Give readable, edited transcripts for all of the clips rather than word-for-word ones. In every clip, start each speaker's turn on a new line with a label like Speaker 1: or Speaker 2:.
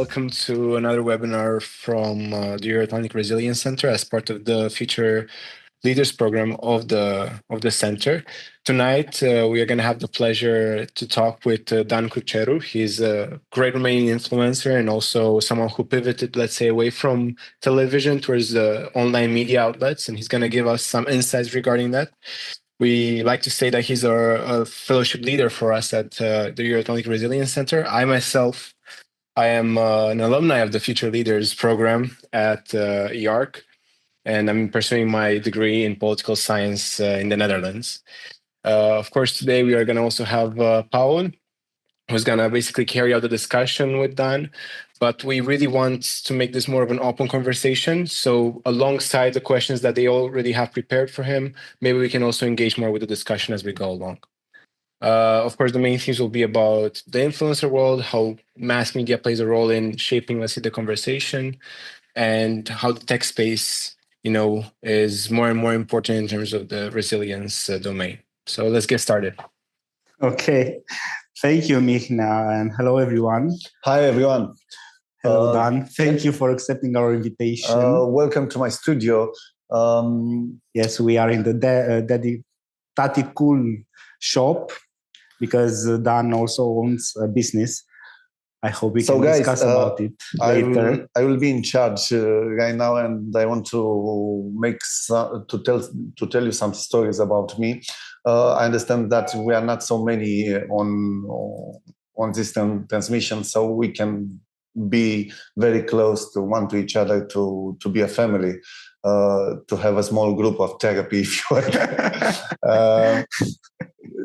Speaker 1: welcome to another webinar from the Euro-Atlantic Resilience Center as part of the Future Leaders Program of the center. Tonight, we are going to have the pleasure to talk with Dan Cruceru. He's a great Romanian influencer and also someone who pivoted, let's say, away from television towards the online media outlets, and he's going to give us some insights regarding that. We like to say that he's a fellowship leader for us at the Euro-Atlantic Resilience Center. I am an alumni of the Future Leaders program at EARC, and I'm pursuing my degree in political science in the Netherlands. Of course, today we are going to also have Paul, who's going to basically carry out the discussion with Dan. But we really want to make this more of an open conversation. So alongside the questions that they already have prepared for him, maybe we can also engage more with the discussion as we go along. Of course, the main themes will be about the influencer world, how mass media plays a role in shaping, let's say, the conversation, and how the tech space, is more and more important in terms of the resilience domain. So let's get started.
Speaker 2: Okay. Thank you, Mihna, and hello, everyone.
Speaker 3: Hi, everyone.
Speaker 2: Hello, Dan. Thank you for accepting our invitation.
Speaker 3: Welcome to my studio.
Speaker 2: Yes, we are in the Taticool shop because Dan also owns a business. I hope we can discuss about it later.
Speaker 3: I will be in charge right now, and I want to tell you some stories about me. I understand that we are not so many on this transmission, so we can be very close to each other to be a family, to have a small group of therapy, if you want.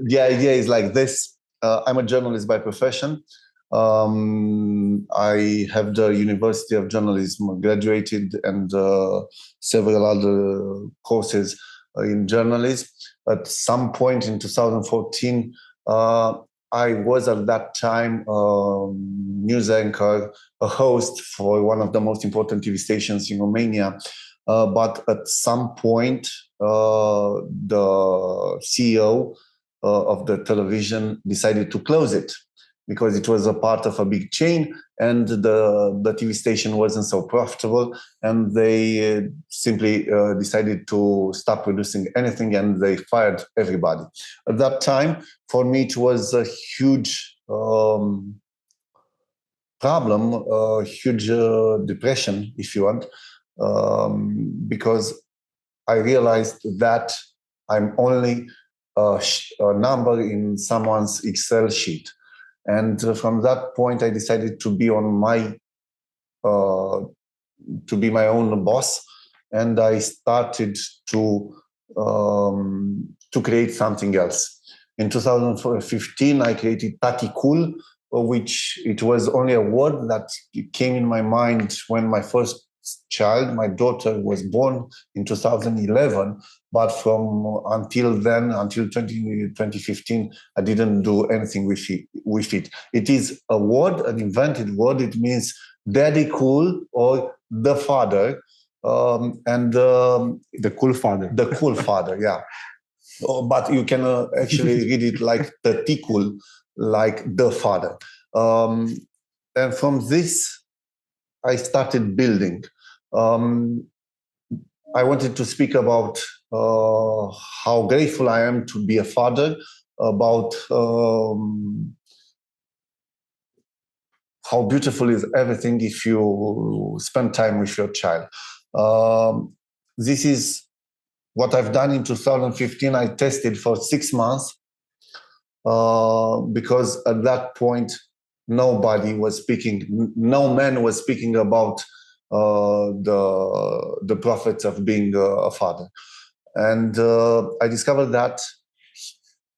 Speaker 3: The idea is like this. I'm a journalist by profession. I have the University of Journalism graduated and several other courses in journalism. At some point in 2014, I was at that time news anchor, a host for one of the most important TV stations in Romania. But at some point, the CEO of the television decided to close it because it was a part of a big chain and the TV station wasn't so profitable, and they simply decided to stop producing anything, and they fired everybody. At that time, for me, it was a huge problem, a huge depression, if you want, because I realized that I'm only a number in someone's Excel sheet. And from that point, I decided to be my own boss, and I started to create something else. In 2015, I created Taticool, which it was only a word that came in my mind when my first child, my daughter, was born in 2011. But until then, until 2015, I didn't do anything with it. It is a word, an invented word. It means daddy cool or the father.
Speaker 2: The cool father.
Speaker 3: The cool father, yeah. But you can actually read it like Taticool, like the father. And from this, I started building. I wanted to speak about how grateful I am to be a father, about how beautiful is everything if you spend time with your child. This is what I've done in 2015. I tested for 6 months because at that point, nobody was speaking, no man was speaking about the profits of being a father. And I discovered that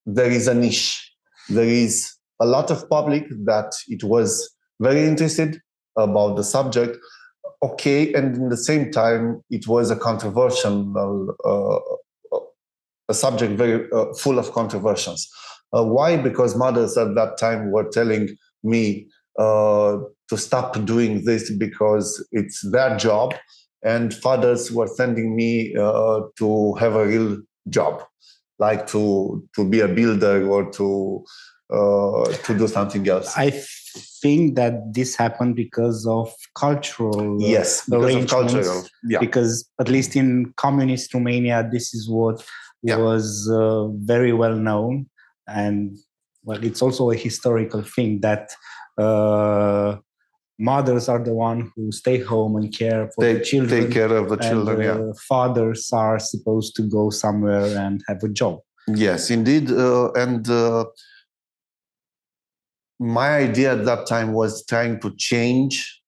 Speaker 3: there is a niche. There is a lot of public that it was very interested about the subject. Okay, and in the same time, it was a controversial, a subject very full of controversies. Why? Because mothers at that time were telling me to stop doing this because it's their job, and fathers were sending me to have a real job, like to be a builder or to to do something else.
Speaker 2: I think that this happened because of cultural arrangements. Because at least in communist Romania, this is what was very well known. And well, it's also a historical thing that mothers are the one who stay home and care for the children.
Speaker 3: Take care of the children,
Speaker 2: fathers are supposed to go somewhere and have a job.
Speaker 3: Yes, indeed. My idea at that time was trying to change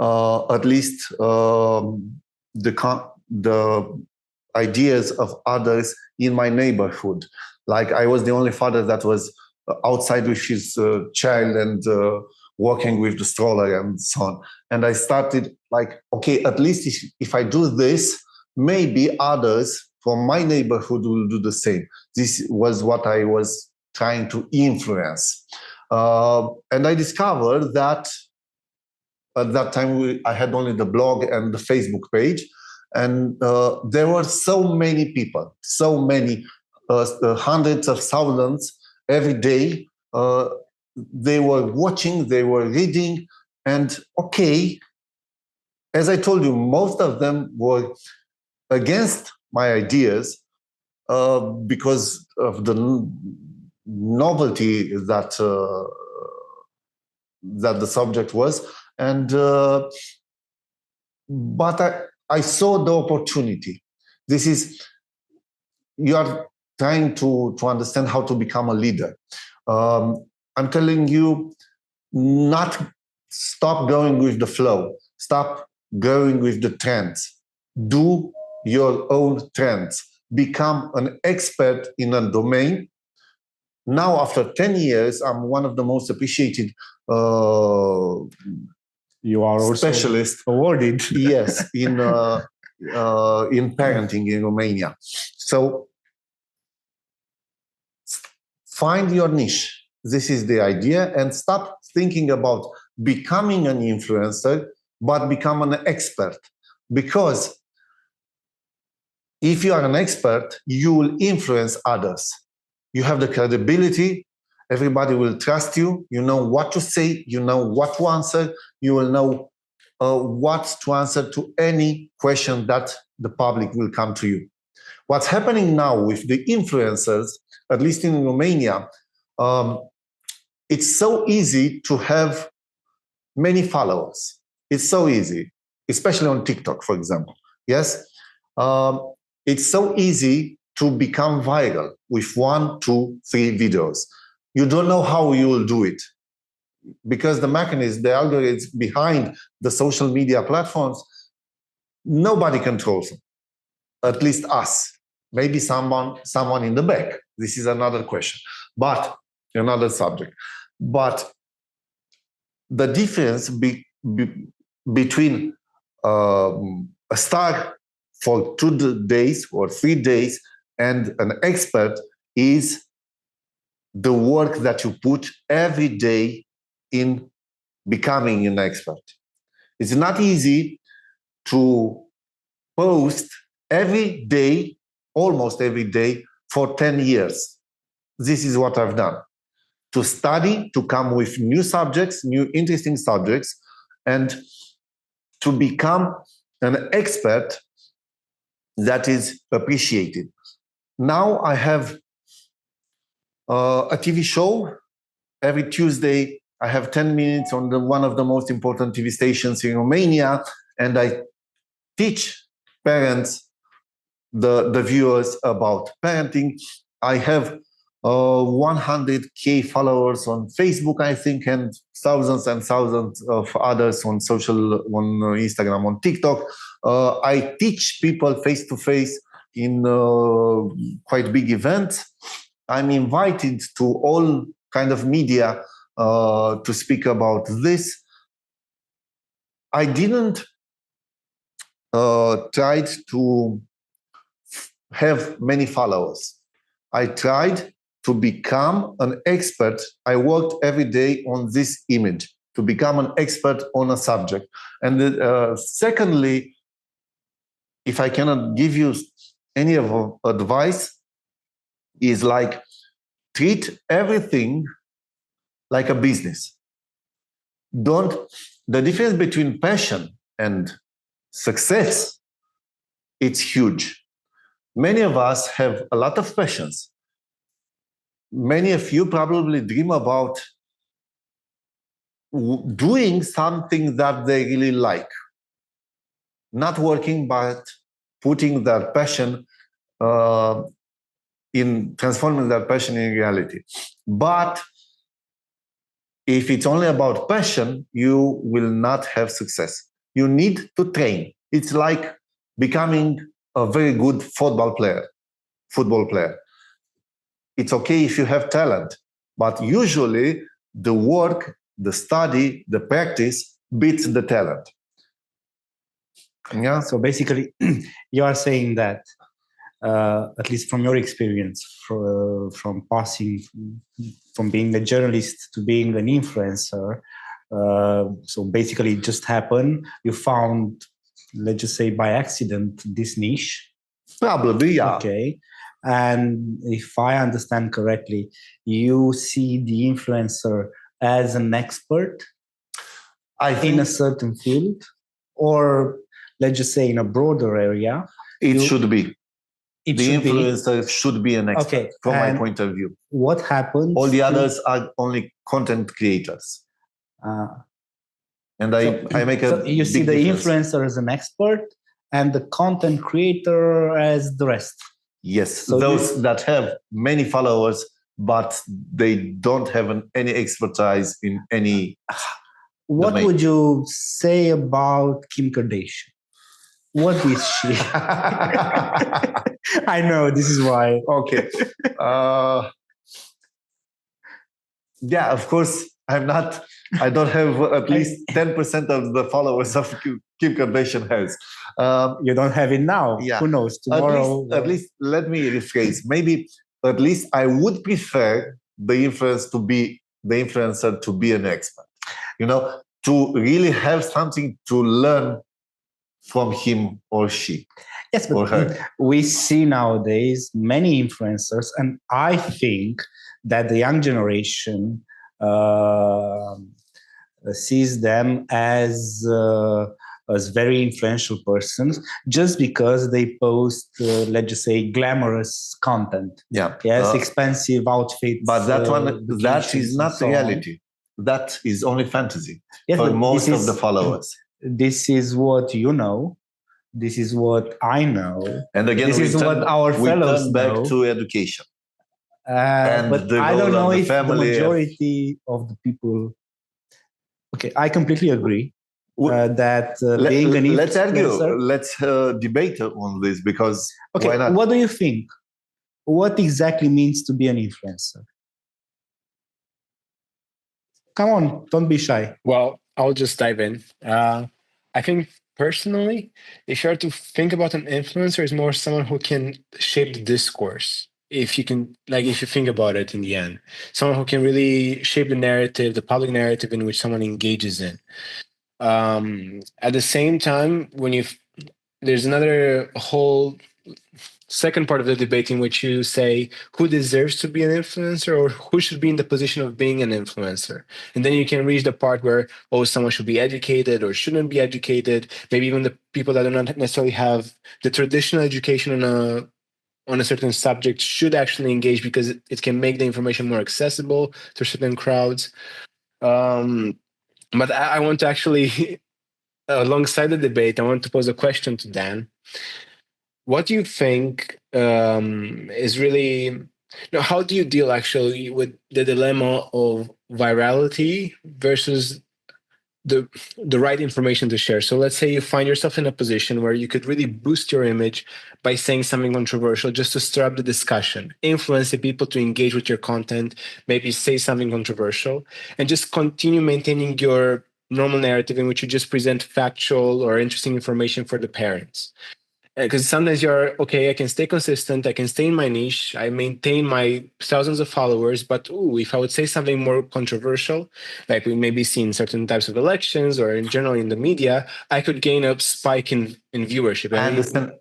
Speaker 3: at least the ideas of others in my neighborhood. Like I was the only father that was outside with his child and walking with the stroller and so on. And I started like, okay, at least if I do this, maybe others from my neighborhood will do the same. This was what I was trying to influence. And I discovered that at that time I had only the blog and the Facebook page. And there were so many people, so many, hundreds of thousands every day. They were watching, they were reading. And okay, as I told you, most of them were against my ideas because of the novelty that the subject was, and but I saw the opportunity. This is, you are trying to understand how to become a leader. I'm telling you, not stop going with the flow. Stop going with the trends. Do your own trends. Become an expert in a domain. Now, after 10 years, I'm one of the most appreciated
Speaker 2: you are also
Speaker 3: specialists
Speaker 2: awarded.
Speaker 3: Yes, in parenting in Romania. So find your niche. This is the idea, and stop thinking about becoming an influencer, but become an expert. Because if you are an expert, you will influence others. You have the credibility. Everybody will trust you. You know what to say. You know what to answer. You will know what to answer to any question that the public will come to you. What's happening now with the influencers, at least in Romania, it's so easy to have many followers. It's so easy, especially on TikTok, for example. Yes? It's so easy to become viral with 1, 2, 3 videos. You don't know how you will do it because the mechanism, the algorithms behind the social media platforms, nobody controls them, at least us. Maybe someone in the back. This is another question, but another subject. But the difference between a star for 2 days or 3 days and an expert is the work that you put every day in becoming an expert. It's not easy to post every day, almost every day, for 10 years. This is what I've done. To study, to come with new subjects, new interesting subjects, and to become an expert that is appreciated. Now I have a TV show. Every Tuesday, I have 10 minutes on one of the most important TV stations in Romania, and I teach parents, the viewers, about parenting. I have 100K followers on Facebook, I think, and thousands of others on Instagram, on TikTok. I teach people face-to-face in quite big events. I'm invited to all kind of media to speak about this. I didn't try to have many followers. I tried to become an expert. I worked every day on this image, to become an expert on a subject. And secondly, if I cannot give you any advice, is like, treat everything like a business. The difference between passion and success, it's huge. Many of us have a lot of passions. Many of you probably dream about doing something that they really like. Not working, but putting their passion in transforming their passion in reality. But if it's only about passion, you will not have success. You need to train. It's like becoming a very good football player. It's okay if you have talent, but usually the work, the study, the practice beats the talent.
Speaker 2: Yeah. So basically, you are saying that, at least from your experience, from passing from being a journalist to being an influencer, so basically it just happened. You found, let's just say by accident, this niche.
Speaker 3: Probably, yeah.
Speaker 2: Okay. And if I understand correctly, you see the influencer as an expert in a certain field, or let's just say in a broader area.
Speaker 3: Should be. The influencer should be an expert, from my point of view.
Speaker 2: What happens?
Speaker 3: All the others are only content creators. And I make a
Speaker 2: so you see the influencer as an expert and the content creator as the rest.
Speaker 3: Yes, so those that have many followers, but they don't have any expertise in any.
Speaker 2: What domain. Would you say about Kim Kardashian? What is she? I know, this is why.
Speaker 3: Okay. Yeah, of course, I don't have at least 10% of the followers of Kim Kardashian has.
Speaker 2: You don't have it now. Yeah. Who knows? Tomorrow.
Speaker 3: At least, let me rephrase. Maybe at least I would prefer the influencer to be an expert. To really have something to learn from him or she.
Speaker 2: Yes, but we see nowadays many influencers, and I think that the young generation sees them as very influential persons just because they post, let's just say, glamorous content.
Speaker 3: Yeah.
Speaker 2: Yes, expensive outfits.
Speaker 3: But that is not reality. That is only fantasy for most of the followers.
Speaker 2: This is what you know. This is what I know.
Speaker 3: And again,
Speaker 2: this is what our fellows
Speaker 3: turn back
Speaker 2: know.
Speaker 3: To education.
Speaker 2: But I don't know if the majority of the people. Okay, I completely agree that being an influencer.
Speaker 3: Let's debate on this because.
Speaker 2: Okay,
Speaker 3: why not?
Speaker 2: What do you think? What exactly means to be an influencer? Come on, don't be shy.
Speaker 1: Well, I'll just dive in. I think personally, if you are to think about an influencer, is more someone who can shape the discourse. If you think about it in the end, someone who can really shape the narrative, the public narrative in which someone engages in. At the same time, there's another whole second part of the debate in which you say who deserves to be an influencer or who should be in the position of being an influencer. And then you can reach the part where, someone should be educated or shouldn't be educated. Maybe even the people that do not necessarily have the traditional education on a certain subject should actually engage because it can make the information more accessible to certain crowds. But I want to actually, alongside the debate, I want to pose a question to Dan. What do you think is really... how do you deal actually with the dilemma of virality versus the right information to share? So let's say you find yourself in a position where you could really boost your image by saying something controversial just to stir up the discussion, influence the people to engage with your content, maybe say something controversial, and just continue maintaining your normal narrative in which you just present factual or interesting information for the parents. Because sometimes you're okay, I can stay consistent, I can stay in my niche, I maintain my thousands of followers, but if I would say something more controversial, like we maybe see in certain types of elections or in general in the media, I could gain a spike in viewership.
Speaker 3: I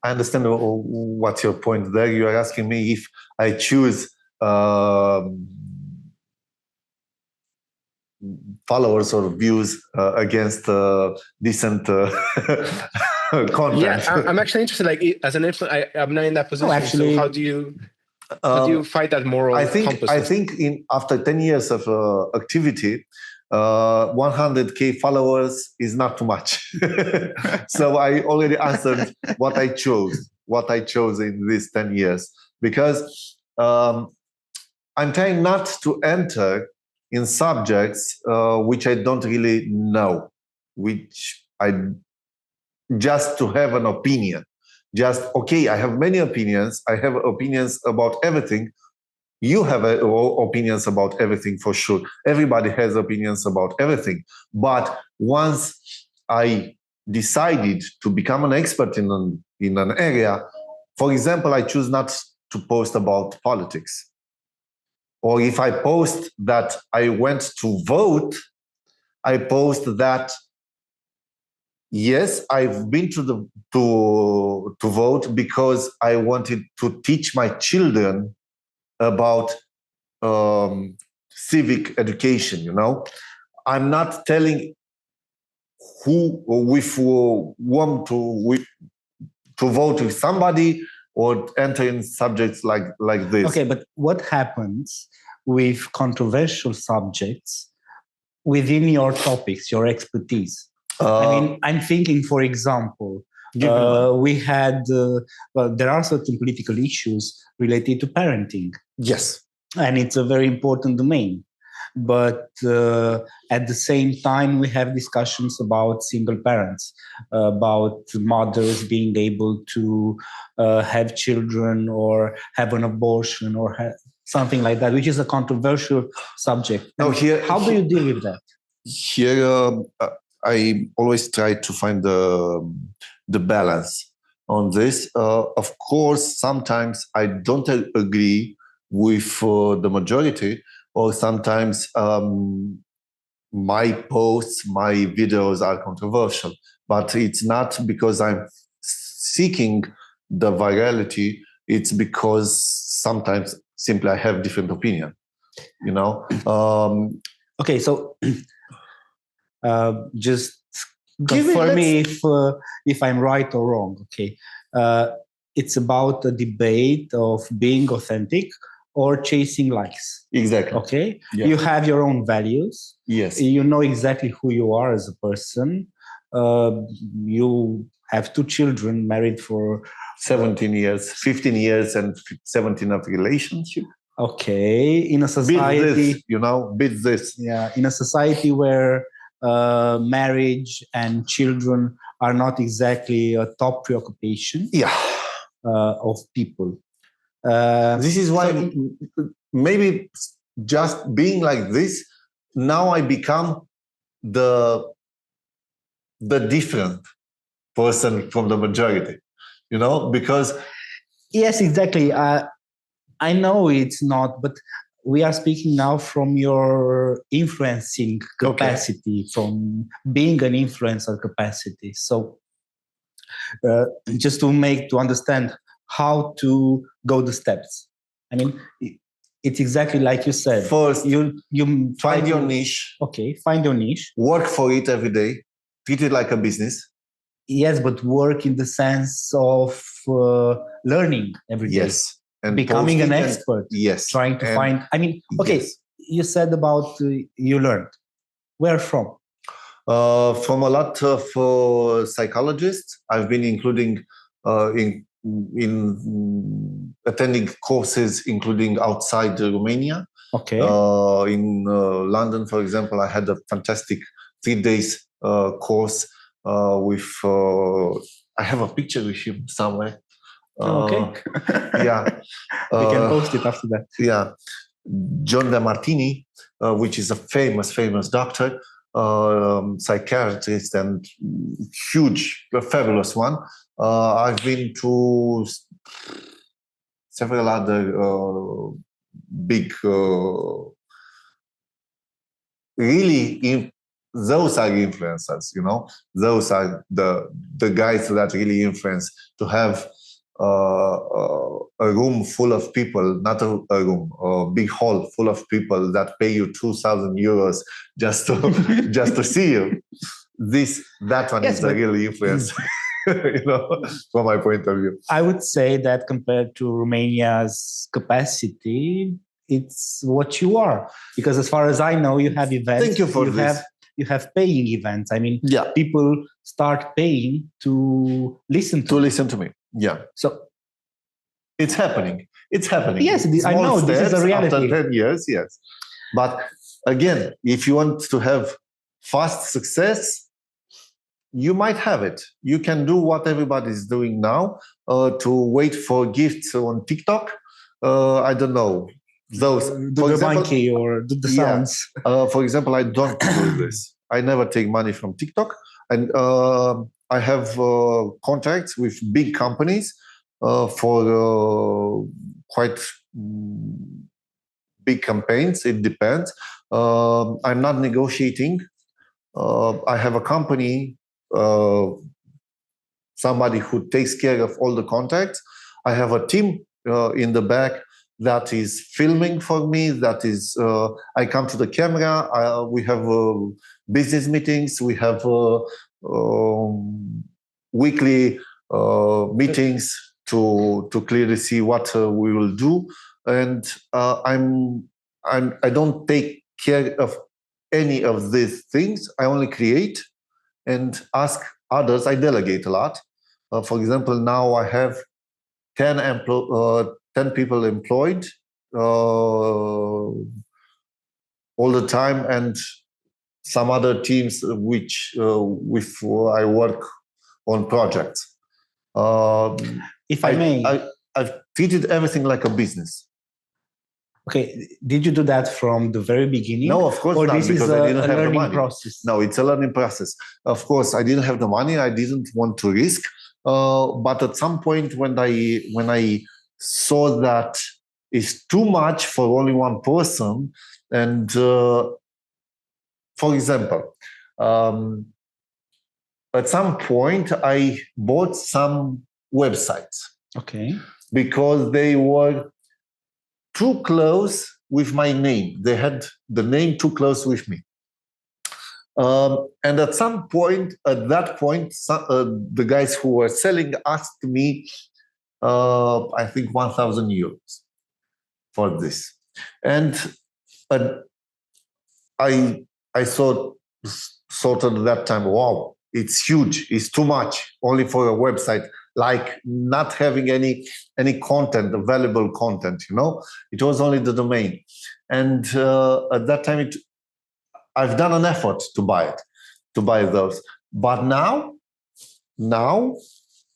Speaker 3: understand what's your point there. You are asking me if I choose followers or views against decent content.
Speaker 1: Yeah, I'm actually interested. Like, as an influencer, I'm not in that position.
Speaker 2: actually,
Speaker 1: so how do you fight that moral compass?
Speaker 3: I think after 10 years of activity, 100K followers is not too much. So I already answered what I chose in these 10 years, because I'm trying not to enter in subjects which I don't really know, which I just to have an opinion. Just, okay, I have many opinions. I have opinions about everything. You have opinions about everything for sure. Everybody has opinions about everything. But once I decided to become an expert in an area, for example, I choose not to post about politics. Or if I post that I went to vote, I post that, yes, I've been to vote because I wanted to teach my children about civic education. I'm not telling who want to vote with somebody or enter in subjects like this.
Speaker 2: Okay, but what happens with controversial subjects within your topics, your expertise? I'm thinking, for example, we had, there are certain political issues related to parenting.
Speaker 3: Yes.
Speaker 2: And it's a very important domain. But at the same time, we have discussions about single parents, about mothers being able to have children or have an abortion or something like that, which is a controversial subject. How do you deal with that?
Speaker 3: Here, I always try to find the balance on this. Of course, sometimes I don't agree with the majority, or sometimes my posts, my videos are controversial. But it's not because I'm seeking the virality. It's because sometimes simply I have different opinion.
Speaker 2: Okay, so just confirm me if I'm right or wrong. Okay, it's about a debate of being authentic or chasing likes.
Speaker 3: Exactly.
Speaker 2: Okay, yeah. You have your own values.
Speaker 3: Yes.
Speaker 2: You know exactly who you are as a person. You have 2 children, married for
Speaker 3: 17 years, 15 years, and 17 of relationship.
Speaker 2: Okay, in a society,
Speaker 3: beat this.
Speaker 2: Yeah, in a society where marriage and children are not exactly a top preoccupation.
Speaker 3: Yeah.
Speaker 2: Of people.
Speaker 3: This is why maybe just being like this, now I become the different person from the majority, because...
Speaker 2: Yes, exactly. I know it's not, but we are speaking now from your influencing capacity, from being an influencer capacity. So just to understand how to go the steps. I mean, it's exactly like you said.
Speaker 3: First,
Speaker 2: you
Speaker 3: find your niche.
Speaker 2: Okay, find your niche.
Speaker 3: Work for it every day. Treat it like a business.
Speaker 2: Yes, but work in the sense of learning every day.
Speaker 3: Yes.
Speaker 2: And becoming an expert.
Speaker 3: Yes.
Speaker 2: Trying to find... okay, yes. You said about you learned. Where from?
Speaker 3: From a lot of psychologists. I've been including in attending courses, including outside Romania.
Speaker 2: Okay.
Speaker 3: In London, for example, I had a fantastic 3 days course with... I have a picture with him somewhere.
Speaker 2: Okay.
Speaker 3: Yeah.
Speaker 2: We can post it after that.
Speaker 3: Yeah. John De Martini, which is a famous doctor, psychiatrist, and a fabulous one. I've been to several other big, really, those are influencers, those are the guys that really influence, to have a room full of people, not a room, a big hall full of people that pay you 2,000 euros just to see you. That one is a real influence, from my point of view.
Speaker 2: I would say that compared to Romania's capacity, it's what you are. Because as far as I know, you have events.
Speaker 3: Thank you for this.
Speaker 2: You have paying events. I mean, people start paying to listen to
Speaker 3: me. Yeah.
Speaker 2: So
Speaker 3: it's happening. Yes,
Speaker 2: I know this is a reality.
Speaker 3: After 10 years, yes. But again, if you want to have fast success, you might have it. You can do what everybody is doing now, to wait for gifts on TikTok. I don't know. Those
Speaker 2: do the monkey or do the sounds.
Speaker 3: For example, I don't do this. I never take money from TikTok, and I have contracts with big companies for quite big campaigns. It depends. I'm not negotiating. I have a company, somebody who takes care of all the contracts. I have a team in the back that is filming for me. That is, I come to the camera. We have business meetings. We have weekly meetings to clearly see what we will do. And I don't take care of any of these things. I only create and ask others. I delegate a lot. For example, now I have 10 people employed all the time, and some other teams with I work on projects.
Speaker 2: If I may,
Speaker 3: I've treated everything like a business.
Speaker 2: Okay, did you do that from the very beginning?
Speaker 3: No, of course not, because I didn't have the money.
Speaker 2: Process?
Speaker 3: No, it's a learning process. Of course, I didn't have the money. I didn't want to risk. But at some point, when I saw that it's too much for only one person, and for example, at some point I bought some websites.
Speaker 2: Okay.
Speaker 3: Because they were too close with my name. They had the name too close with me. And at that point, the guys who were selling asked me, I think 1,000 euros for this. And I thought at that time, wow, it's huge. It's too much only for a website, like not having any content, valuable content, It was only the domain. And at that time, I've done an effort to buy those. But now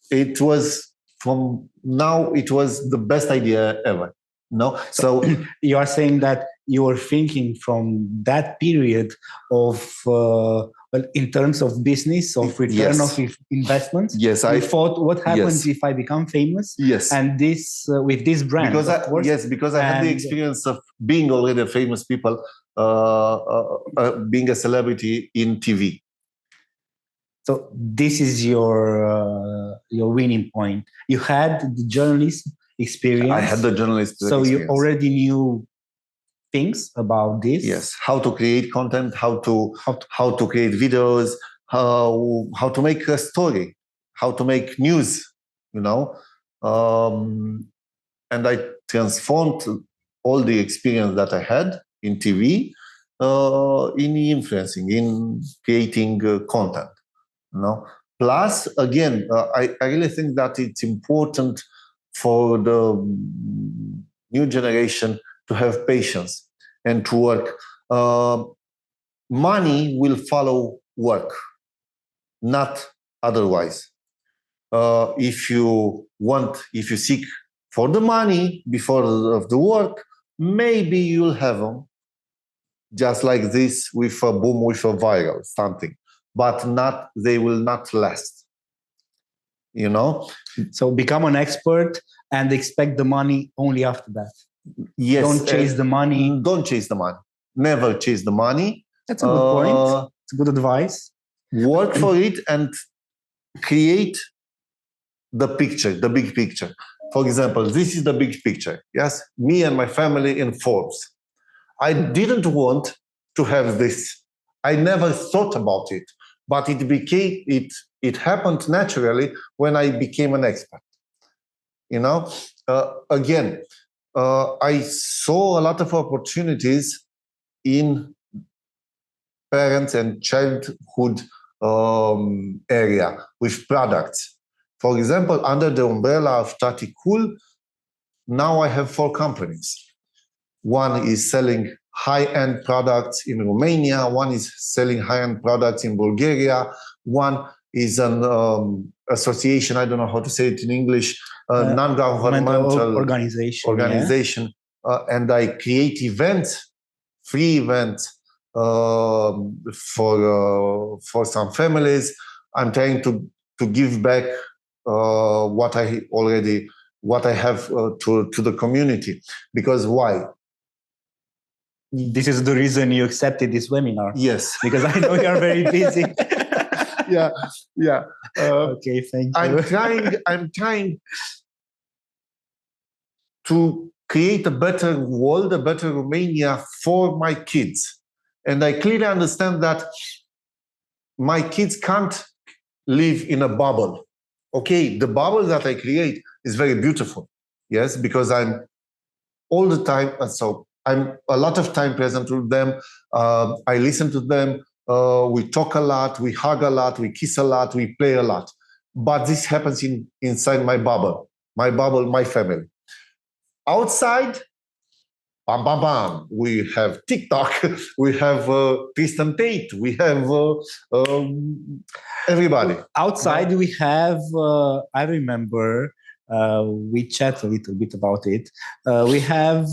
Speaker 3: it was the best idea ever. No, so
Speaker 2: you are saying that you were thinking from that period of in terms of business, of return of investments.
Speaker 3: Yes,
Speaker 2: I thought, what happens if I become famous?
Speaker 3: Yes,
Speaker 2: and this with this brand,
Speaker 3: because
Speaker 2: of course.
Speaker 3: Yes, because I had the experience of being already a famous people, being a celebrity in TV.
Speaker 2: So this is your winning point. You had the journalism experience.
Speaker 3: I had the journalist experience.
Speaker 2: You already knew things about this.
Speaker 3: Yes, how to create content, how to create videos, how to make a story, how to make news, and I transformed all the experience that I had in TV in influencing, in creating content. Plus, again, I really think that it's important for the new generation to have patience and to work. Money will follow work, not otherwise. If you seek for the money before of the work, maybe you'll have them, just like this, with a boom, with a viral something. But they will not last.
Speaker 2: So become an expert and expect the money only after that.
Speaker 3: Yes.
Speaker 2: Don't chase the money.
Speaker 3: Don't chase the money. Never chase the money.
Speaker 2: That's a good point. It's good advice.
Speaker 3: Work for it and create the picture, the big picture. For example, this is the big picture. Yes, me and my family in Forbes. I didn't want to have this. I never thought about it, but it happened naturally when I became an expert. Again, I saw a lot of opportunities in parents and childhood area with products. For example, under the umbrella of Taticool, now I have 4 companies. One is selling high-end products in Romania. One is selling high-end products in Bulgaria. One is an association, I don't know how to say it in English, non-governmental organization. Yeah. And I create events, free events for some families. I'm trying to give back what I have to the community. Because why?
Speaker 2: This is the reason you accepted this webinar.
Speaker 3: Yes.
Speaker 2: Because I know you're very busy.
Speaker 3: Yeah.
Speaker 2: Okay, thank you.
Speaker 3: I'm trying to create a better world, a better Romania for my kids. And I clearly understand that my kids can't live in a bubble. Okay, the bubble that I create is very beautiful. Yes, because I'm all the time, so I'm a lot of time present with them. I listen to them. We talk a lot. We hug a lot. We kiss a lot. We play a lot. But this happens inside my bubble, my family. Outside, bam, bam, bam. We have TikTok. We have Kristen Tate. We have everybody.
Speaker 2: Outside, we have, I remember, we chat a little bit about it. We have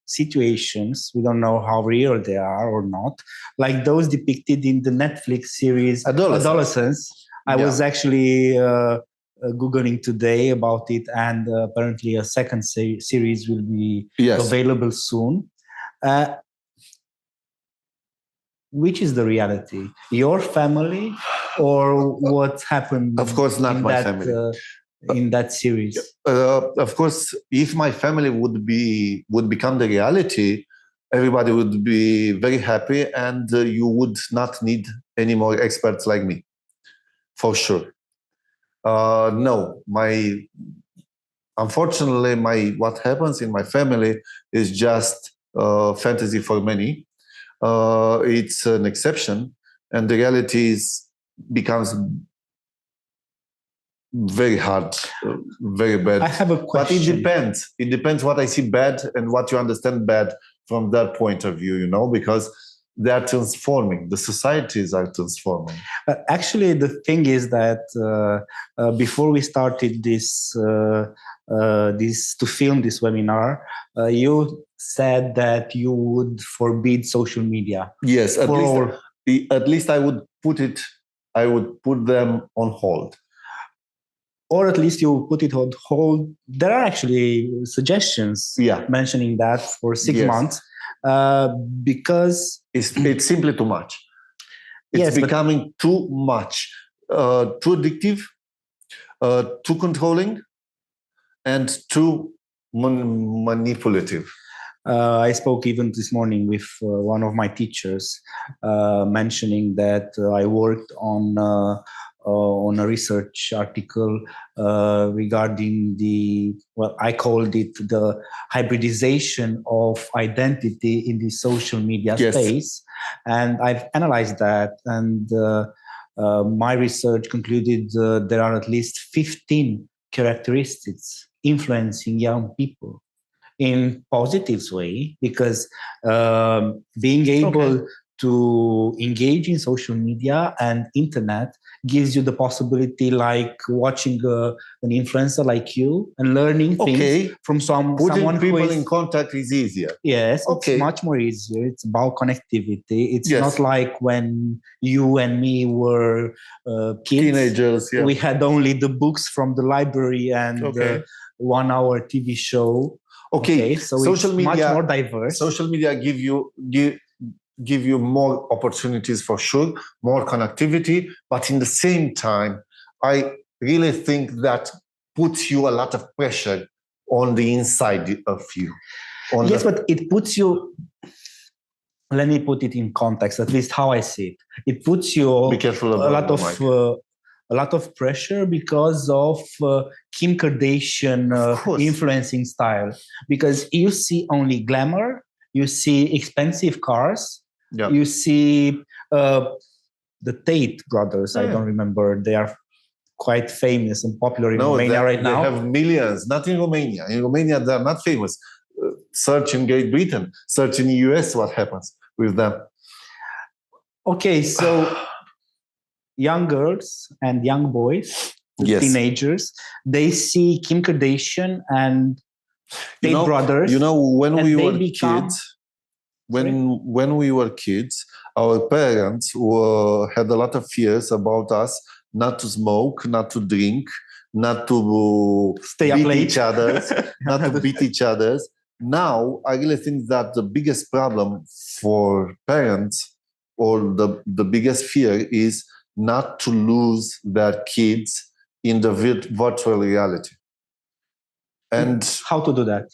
Speaker 2: situations, we don't know how real they are or not, like those depicted in the Netflix series Adolescence. I was actually Googling today about it, and apparently a second series will be available soon. Which is the reality? Your family or what happened?
Speaker 3: Of course, not my family.
Speaker 2: In that series,
Speaker 3: of course, if my family would become the reality, everybody would be very happy, and you would not need any more experts like me, for sure. No, unfortunately, what happens in my family is just fantasy for many. It's an exception, and the reality becomes very hard, very bad.
Speaker 2: I have a question.
Speaker 3: But it depends. It depends what I see bad and what you understand bad from that point of view, because they are transforming. The societies are transforming.
Speaker 2: Actually, the thing is that before we started this to film this webinar, you said that you would forbid social media.
Speaker 3: Yes, at least I would put them on hold.
Speaker 2: Or at least you put it on hold. There are actually suggestions mentioning that for 6 months, because
Speaker 3: it's simply too much. It's becoming too much, too addictive, too controlling, and too manipulative.
Speaker 2: I spoke even this morning with one of my teachers, mentioning that I worked on a research article regarding I called it the hybridization of identity in the social media space. And I've analyzed that, and my research concluded there are at least 15 characteristics influencing young people in positive way, because being able to engage in social media and internet gives you the possibility, like watching an influencer like you and learning things from someone
Speaker 3: people in contact is easier.
Speaker 2: Yes, it's much more easier. It's about connectivity. It's not like when you and me were kids,
Speaker 3: teenagers. Yeah.
Speaker 2: We had only the books from the library and the 1-hour TV show. So social media, much more diverse.
Speaker 3: Social media give you more opportunities, for sure, more connectivity, but in the same time, I really think that puts you a lot of pressure on the inside of you.
Speaker 2: Yes, but it puts you, let me put it in context, at least how I see it. It puts you
Speaker 3: Be careful about
Speaker 2: a lot of pressure because of Kim Kardashian influencing style. Because you see only glamour, you see expensive cars, you see the Tate brothers. I don't remember. They are quite famous and popular in Romania right now.
Speaker 3: They have millions, not in Romania. In Romania, they are not famous. Search in Great Britain, search in the US, what happens with them.
Speaker 2: Okay, so young girls and young boys, teenagers, they see Kim Kardashian and Tate brothers.
Speaker 3: You know, when we were kids, when we were kids, our parents had a lot of fears about us not to smoke, not to drink, not to beat each other, not to beat each other. Now, I really think that the biggest problem for parents or the biggest fear is not to lose their kids in the virtual reality. And
Speaker 2: how to do that?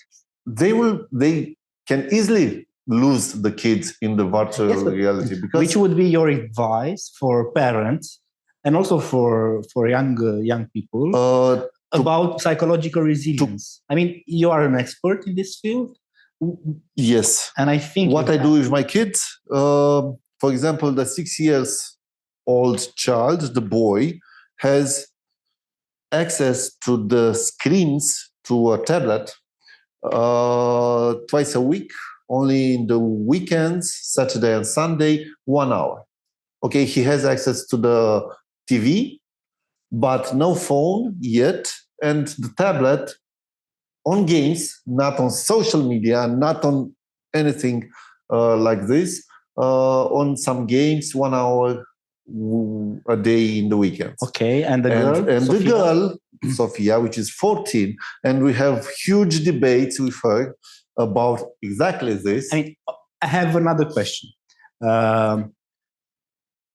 Speaker 3: They can easily lose the kids in the virtual reality. Because
Speaker 2: which would be your advice for parents and also for young people about psychological resilience? I mean, you are an expert in this field.
Speaker 3: Yes.
Speaker 2: And I think
Speaker 3: what I do with my kids, for example, the 6-year-old child, the boy, has access to the screens, to a tablet, twice a week, only in the weekends, Saturday and Sunday, 1 hour. Okay, he has access to the TV, but no phone yet, and the tablet on games, not on social media, not on anything like this, on some games, 1 hour a day in the weekends.
Speaker 2: Okay, and the girl?
Speaker 3: And the girl, Sofia, which is 14, and we have huge debates with her about exactly this.
Speaker 2: I mean, I have another question.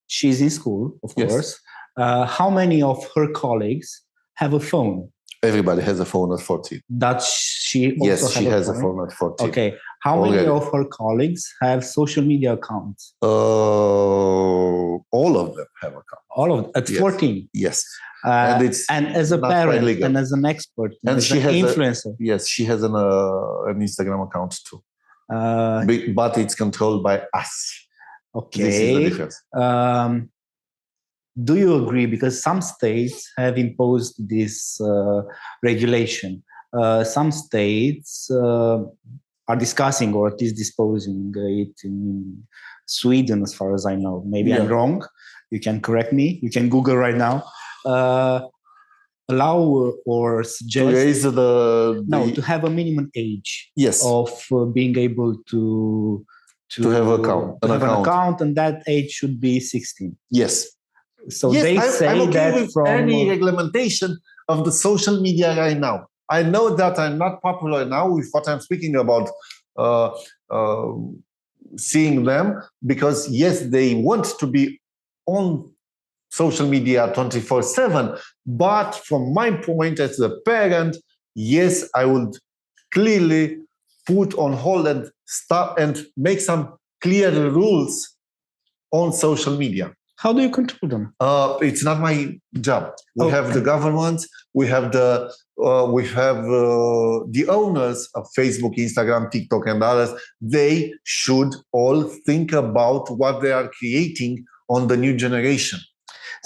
Speaker 2: She's in school, of course. How many of her colleagues have a phone?
Speaker 3: Everybody has a phone at 14.
Speaker 2: Does she also
Speaker 3: she has a phone at 14.
Speaker 2: Okay. How many of her colleagues have social media accounts?
Speaker 3: All of them have accounts.
Speaker 2: All of them at 14?
Speaker 3: Yes.
Speaker 2: And as a parent and as an expert and as an influencer.
Speaker 3: Yes, she has an Instagram account too. But it's controlled by us.
Speaker 2: Okay.
Speaker 3: This is the difference.
Speaker 2: Do you agree? Because some states have imposed this regulation. Some states are discussing or at least disposing it in Sweden, as far as I know. Maybe I'm wrong. You can correct me. You can Google right now. Allow or suggest
Speaker 3: to raise
Speaker 2: to have a minimum age of being able to
Speaker 3: have an account,
Speaker 2: and that age should be 16.
Speaker 3: Yes.
Speaker 2: So they say
Speaker 3: I'm okay
Speaker 2: that
Speaker 3: with any regulation of the social media right now. I know that I'm not popular now with what I'm speaking about, seeing them, because yes, they want to be on social media 24/7. But from my point as a parent, yes, I would clearly put on hold and stop and make some clear rules on social media.
Speaker 2: How do you control them?
Speaker 3: It's not my job. We have the government. We have the owners of Facebook, Instagram, TikTok, and others. They should all think about what they are creating on the new generation,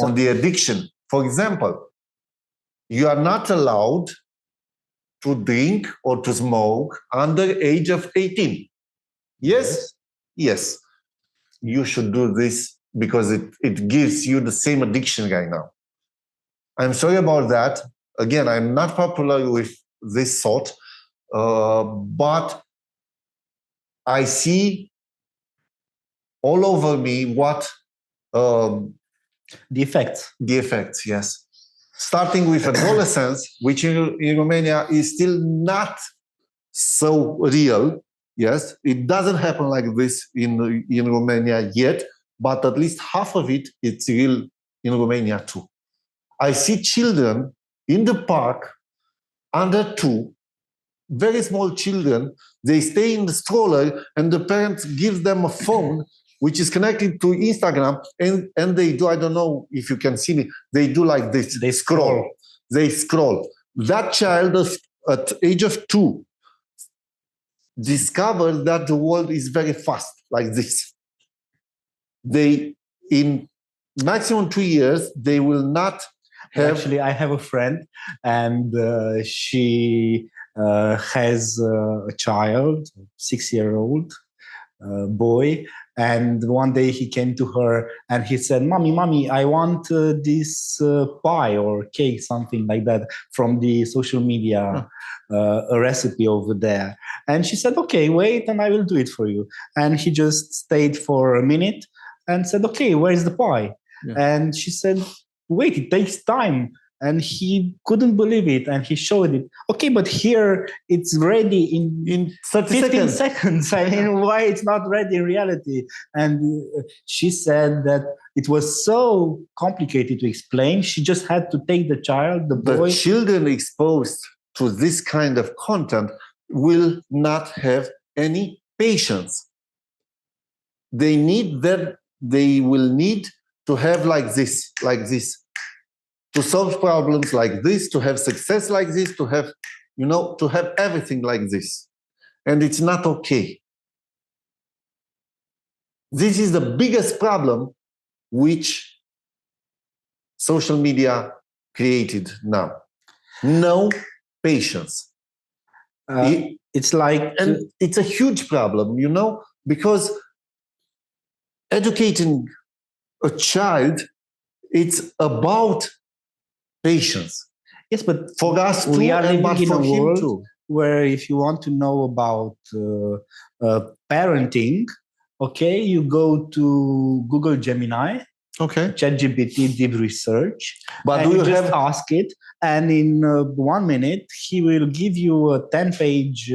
Speaker 3: on the addiction. For example, you are not allowed to drink or to smoke under age of 18. Yes? Yes. You should do this because it gives you the same addiction right now. I'm sorry about that. Again, I'm not popular with this thought, but I see all over me what
Speaker 2: the effects.
Speaker 3: The effects, yes. Starting with adolescence, which in Romania is still not so real. Yes, it doesn't happen like this in Romania yet, but at least half of it's real in Romania too. I see children in the park, under 2, very small children, they stay in the stroller and the parents gives them a phone which is connected to Instagram, and they do, I don't know if you can see me, they do like this. They scroll. That child at age of 2 discovers that the world is very fast, like this. They, in maximum 2 years, they will not have...
Speaker 2: Actually, I have a friend, and she has a child, 6-year-old boy, and one day he came to her and he said, Mommy, I want this pie or cake, something like that, from the social media, a recipe over there. And she said, okay, wait, and I will do it for you. And he just stayed for a minute and said, okay, where's the pie? Yeah. And she said, wait, it takes time. And he couldn't believe it, and he showed it. Okay, but here it's ready in 15 seconds. I mean, why it's not ready in reality? And she said that it was so complicated to explain. She just had to take the child, the boy.
Speaker 3: The children exposed to this kind of content will not have any patience. They will need to have like this. To solve problems like this, to have success like this, to have, to have everything like this. And it's not okay. This is the biggest problem which social media created now. No patience.
Speaker 2: It's like...
Speaker 3: And it's a huge problem, because educating a child, it's about patience.
Speaker 2: Yes, but
Speaker 3: for us too,
Speaker 2: we are living in a world
Speaker 3: too,
Speaker 2: where if you want to know about parenting, okay, you go to Google Gemini,
Speaker 3: okay,
Speaker 2: ChatGPT deep research,
Speaker 3: but
Speaker 2: and you just ask it, and in 1 minute he will give you a 10-page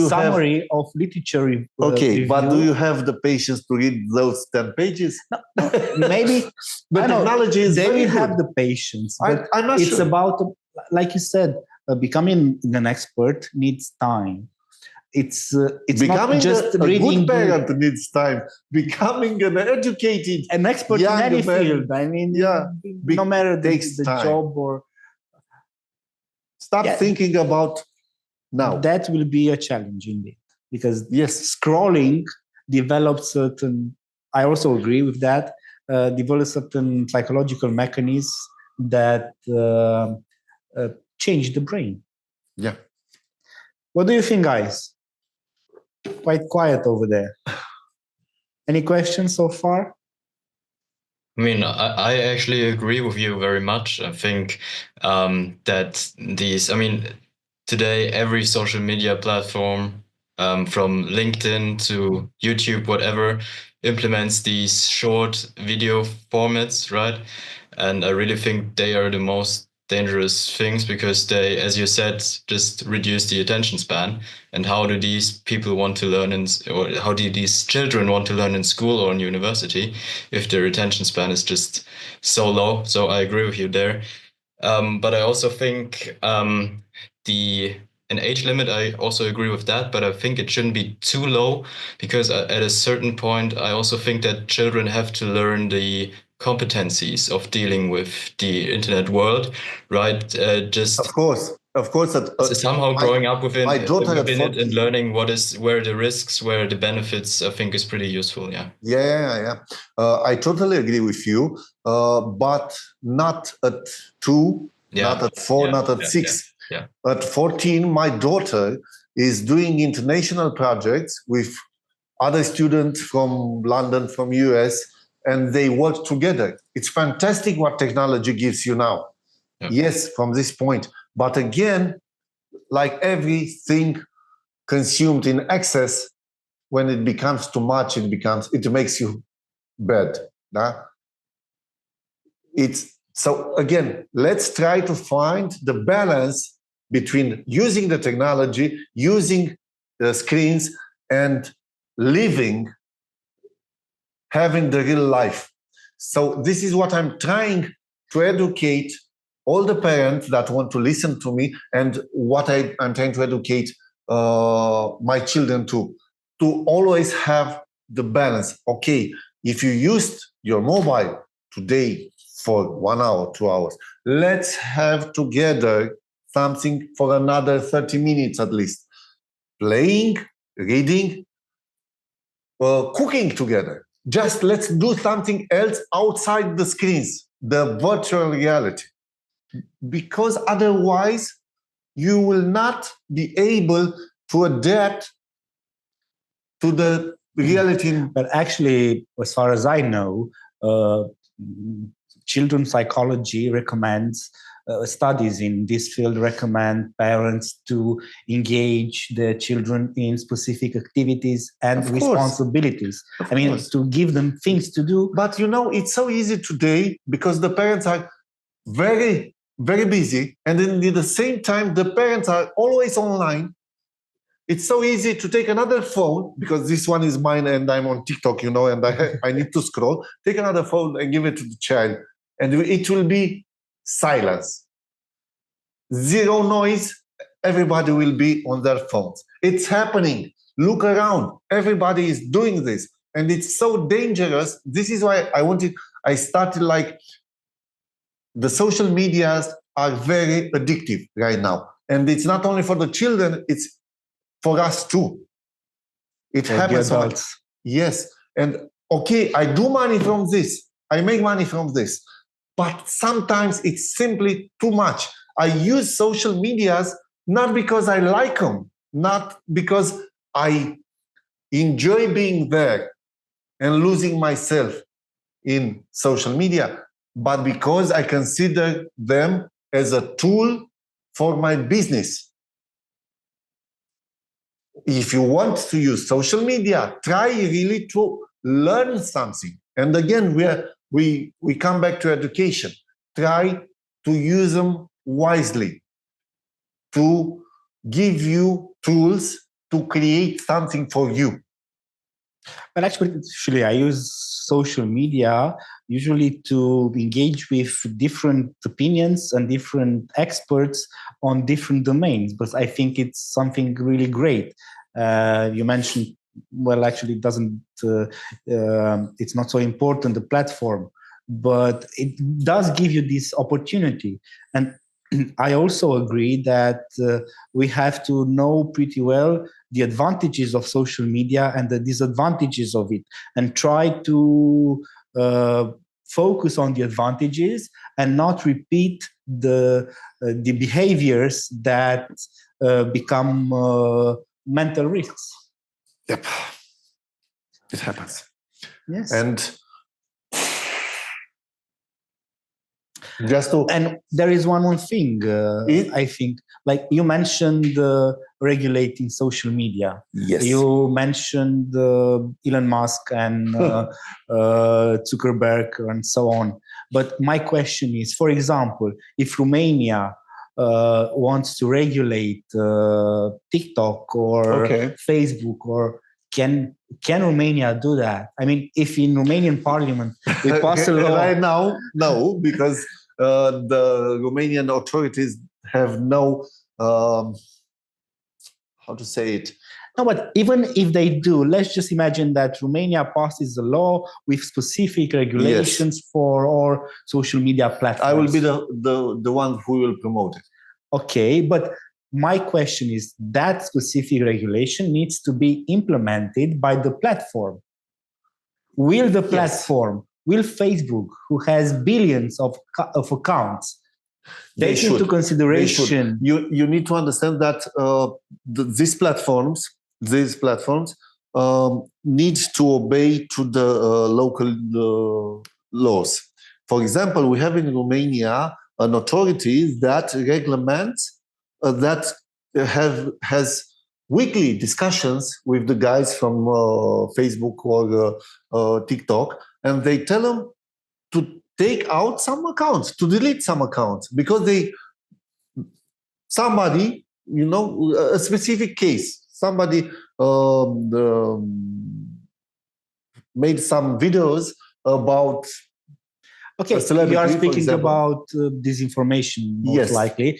Speaker 2: summary of literature.
Speaker 3: Review. But do you have the patience to read those 10 pages?
Speaker 2: No, maybe.
Speaker 3: But technology is
Speaker 2: they
Speaker 3: very
Speaker 2: will
Speaker 3: good.
Speaker 2: Have the patience. But
Speaker 3: I'm not
Speaker 2: it's
Speaker 3: sure.
Speaker 2: about, like you said, becoming an expert needs time. It's
Speaker 3: becoming
Speaker 2: not just
Speaker 3: a
Speaker 2: reading.
Speaker 3: Good parent needs time. Becoming an
Speaker 2: expert in any field. I mean, no matter the job or.
Speaker 3: Stop thinking about now.
Speaker 2: That will be a challenge indeed, because scrolling develops certain. I also agree with that. Develops certain psychological mechanisms that change the brain.
Speaker 3: Yeah.
Speaker 2: What do you think, guys? Quite quiet over there. Any questions so far?
Speaker 4: I mean, I actually agree with you very much. I think that today every social media platform, from LinkedIn to YouTube, whatever, implements these short video formats, right? And I really think they are the most dangerous things, because they, as you said, just reduce the attention span. And how do these people want to learn or how do these children want to learn in school or in university if their attention span is just so low? So I agree with you there. But I also think an age limit, I also agree with that, but I think it shouldn't be too low, because at a certain point, I also think that children have to learn the competencies of dealing with the internet world, right?
Speaker 3: Of course.
Speaker 4: Somehow growing up within
Speaker 3: it
Speaker 4: and learning where the risks, where the benefits, I think is pretty useful.
Speaker 3: Yeah. I totally agree with you, but not at 2, not at 4, not at 6.
Speaker 4: Yeah.
Speaker 3: At 14, my daughter is doing international projects with other students from London, from US, and they work together. It's fantastic what technology gives you now.
Speaker 4: Yeah.
Speaker 3: Yes, from this point. But again, like everything consumed in excess, when it becomes too much, it makes you bad. So again, let's try to find the balance between using the technology, using the screens, and having the real life. So this is what I'm trying to educate all the parents that want to listen to me, and what I'm trying to educate my children to always have the balance. Okay, if you used your mobile today for 1 hour, 2 hours, let's have together something for another 30 minutes at least. Playing, reading, cooking together. Just let's do something else outside the screens, the virtual reality. Because otherwise, you will not be able to adapt to the reality.
Speaker 2: But actually, as far as I know, children's psychology recommends, studies in this field recommend parents to engage their children in specific activities and responsibilities. I mean, to give them things to do.
Speaker 3: But it's so easy today because the parents are very, very busy. And then at the same time, the parents are always online. It's so easy to take another phone, because this one is mine and I'm on TikTok, and I need to scroll. Take another phone and give it to the child. And it will be silence. Zero noise. Everybody will be on their phones. It's happening. Look around. Everybody is doing this. And it's so dangerous. This is why I started like, the social medias are very addictive right now. And it's not only for the children, it's for us too. It happens. Yes. And okay, I do money from this. I make money from this. But sometimes it's simply too much. I use social medias not because I like them, not because I enjoy being there and losing myself in social media, but because I consider them as a tool for my business. If you want to use social media, try really to learn something. And again, we come back to education. Try to use them wisely, to give you tools to create something for you.
Speaker 2: But actually, I use social media usually to engage with different opinions and different experts on different domains, because I think it's something really great. You mentioned, well, actually, it doesn't. It's not so important, the platform, but it does give you this opportunity. And I also agree that we have to know pretty well the advantages of social media and the disadvantages of it, and try to focus on the advantages and not repeat the behaviors that become mental risks.
Speaker 3: Yep, it happens.
Speaker 2: Yes. And there is one more thing, I think, like you mentioned regulating social media.
Speaker 3: Yes.
Speaker 2: You mentioned Elon Musk and Zuckerberg and so on. But my question is, for example, if Romania wants to regulate TikTok or Facebook, or can Romania do that? I mean, if in Romanian parliament we pass a law
Speaker 3: right now, no, because the Romanian authorities have no, how to say it?
Speaker 2: No, but even if they do, let's just imagine that Romania passes a law with specific regulations for all social media platforms.
Speaker 3: I will be the one who will promote it.
Speaker 2: Okay, but my question is, that specific regulation needs to be implemented by the platform. Will the platform, will Facebook, who has billions of accounts, take into consideration?
Speaker 3: You need to understand that these platforms need to obey to the local laws. For example, we have in Romania an authority that regulates that has weekly discussions with the guys from Facebook or TikTok, and they tell them to take out some accounts, to delete some accounts, because somebody, a specific case, somebody made some videos about
Speaker 2: Okay, you are speaking about disinformation, most likely.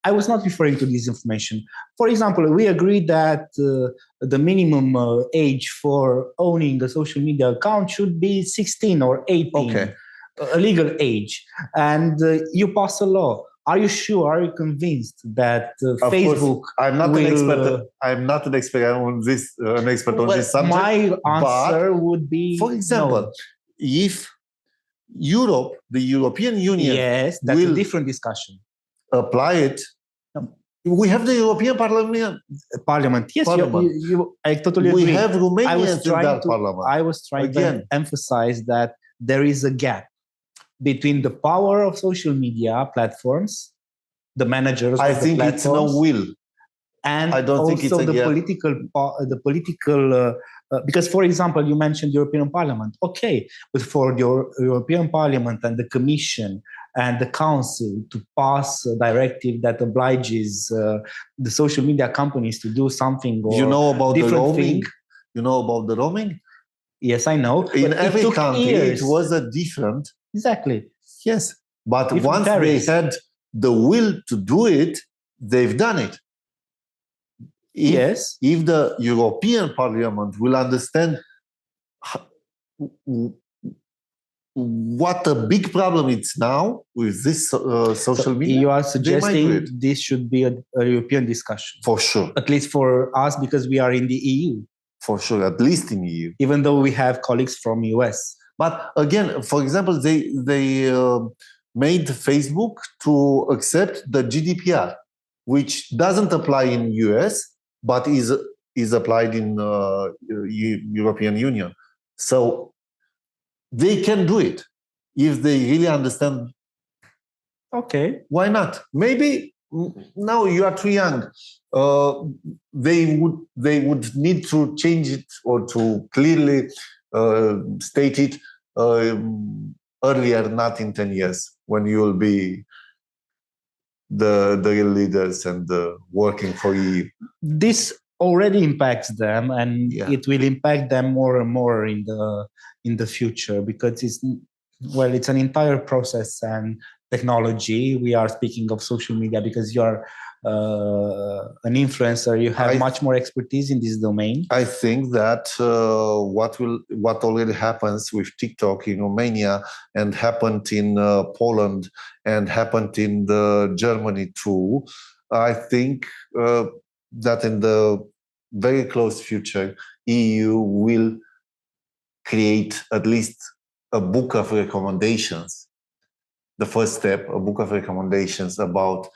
Speaker 2: I was not referring to disinformation. For example, we agreed that the minimum age for owning a social media account should be 16 or 18, a legal age. And you pass a law. Are you sure? Are you convinced that Facebook?
Speaker 3: Course, I'm not an expert. I'm not an expert on this. An expert on this subject.
Speaker 2: My answer would be,
Speaker 3: for example,
Speaker 2: no.
Speaker 3: If Europe, the European Union,
Speaker 2: yes, that's a different discussion.
Speaker 3: Apply it. We have the European Parliament.
Speaker 2: Yes, I totally agree.
Speaker 3: We have Romanians in that Parliament.
Speaker 2: I was trying to emphasize that there is a gap between the power of social media platforms, the managers of the platforms.
Speaker 3: It's no will.
Speaker 2: And I don't think it's the political, because, for example, you mentioned European Parliament. Okay, but for the European Parliament and the Commission and the Council to pass a directive that obliges the social media companies to do something or
Speaker 3: about
Speaker 2: the
Speaker 3: roaming? You know about the roaming?
Speaker 2: Yes, I know.
Speaker 3: In every country, it was a different.
Speaker 2: Exactly.
Speaker 3: Yes. But once they had the will to do it, they've done it. If the European Parliament will understand what a big problem it's now with this social media.
Speaker 2: You are suggesting this should be a European discussion.
Speaker 3: For sure.
Speaker 2: At least for us, because we are in the EU.
Speaker 3: For sure, at least in the EU.
Speaker 2: Even though we have colleagues from US.
Speaker 3: But again, for example, they made Facebook to accept the GDPR, which doesn't apply in US, but is applied in European Union. So they can do it if they really understand.
Speaker 2: Okay.
Speaker 3: Why not? Maybe now you are too young. They would need to change it or to clearly state it earlier, not in 10 years, when you will be the real leaders and working for EU.
Speaker 2: This already impacts them, and it will impact them more and more in the future, because it's an entire process and technology. We are speaking of social media because you are an influencer. You have much more expertise in this domain.
Speaker 3: I think that what already happens with TikTok in Romania and happened in Poland and happened in Germany too. I think that in the very close future, EU will create at least a book of recommendations. The first step, a book of recommendations about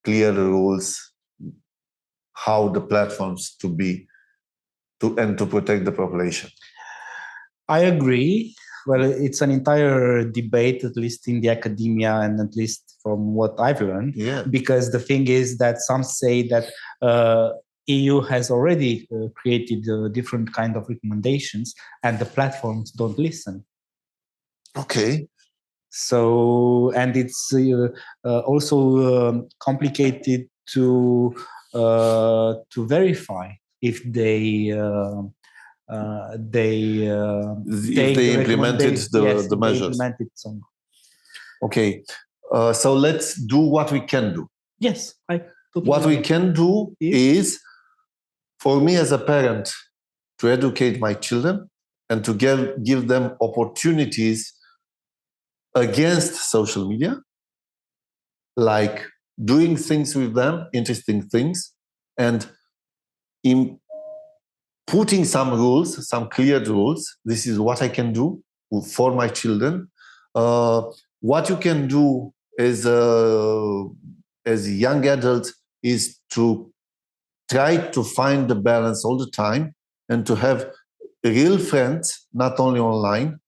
Speaker 3: clear rules, how the platforms to protect the population.
Speaker 2: I agree. Well, it's an entire debate, at least in the academia and at least from what I've learned.
Speaker 3: Yeah.
Speaker 2: Because the thing is that some say that EU has already created different kind of recommendations and the platforms don't listen.
Speaker 3: Okay.
Speaker 2: So, and it's also complicated to verify if they
Speaker 3: implemented the measures. Okay, so let's do what we can do.
Speaker 2: Yes,
Speaker 3: what we can do is, for me as a parent, to educate my children and to give them opportunities against social media, like doing things with them, interesting things, and in putting some rules, some clear rules. This is what I can do for my children. What you can do as young adults is to try to find the balance all the time and to have real friends, not only online,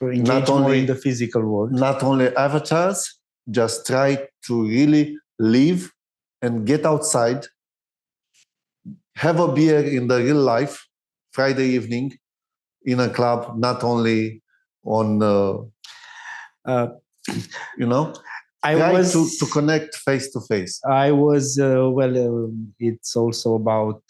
Speaker 2: not only in the physical world,
Speaker 3: not only avatars. Just try to really live and get outside, have a beer in the real life, Friday evening in a club, not only on, you know. to connect face to face.
Speaker 2: I was it's also about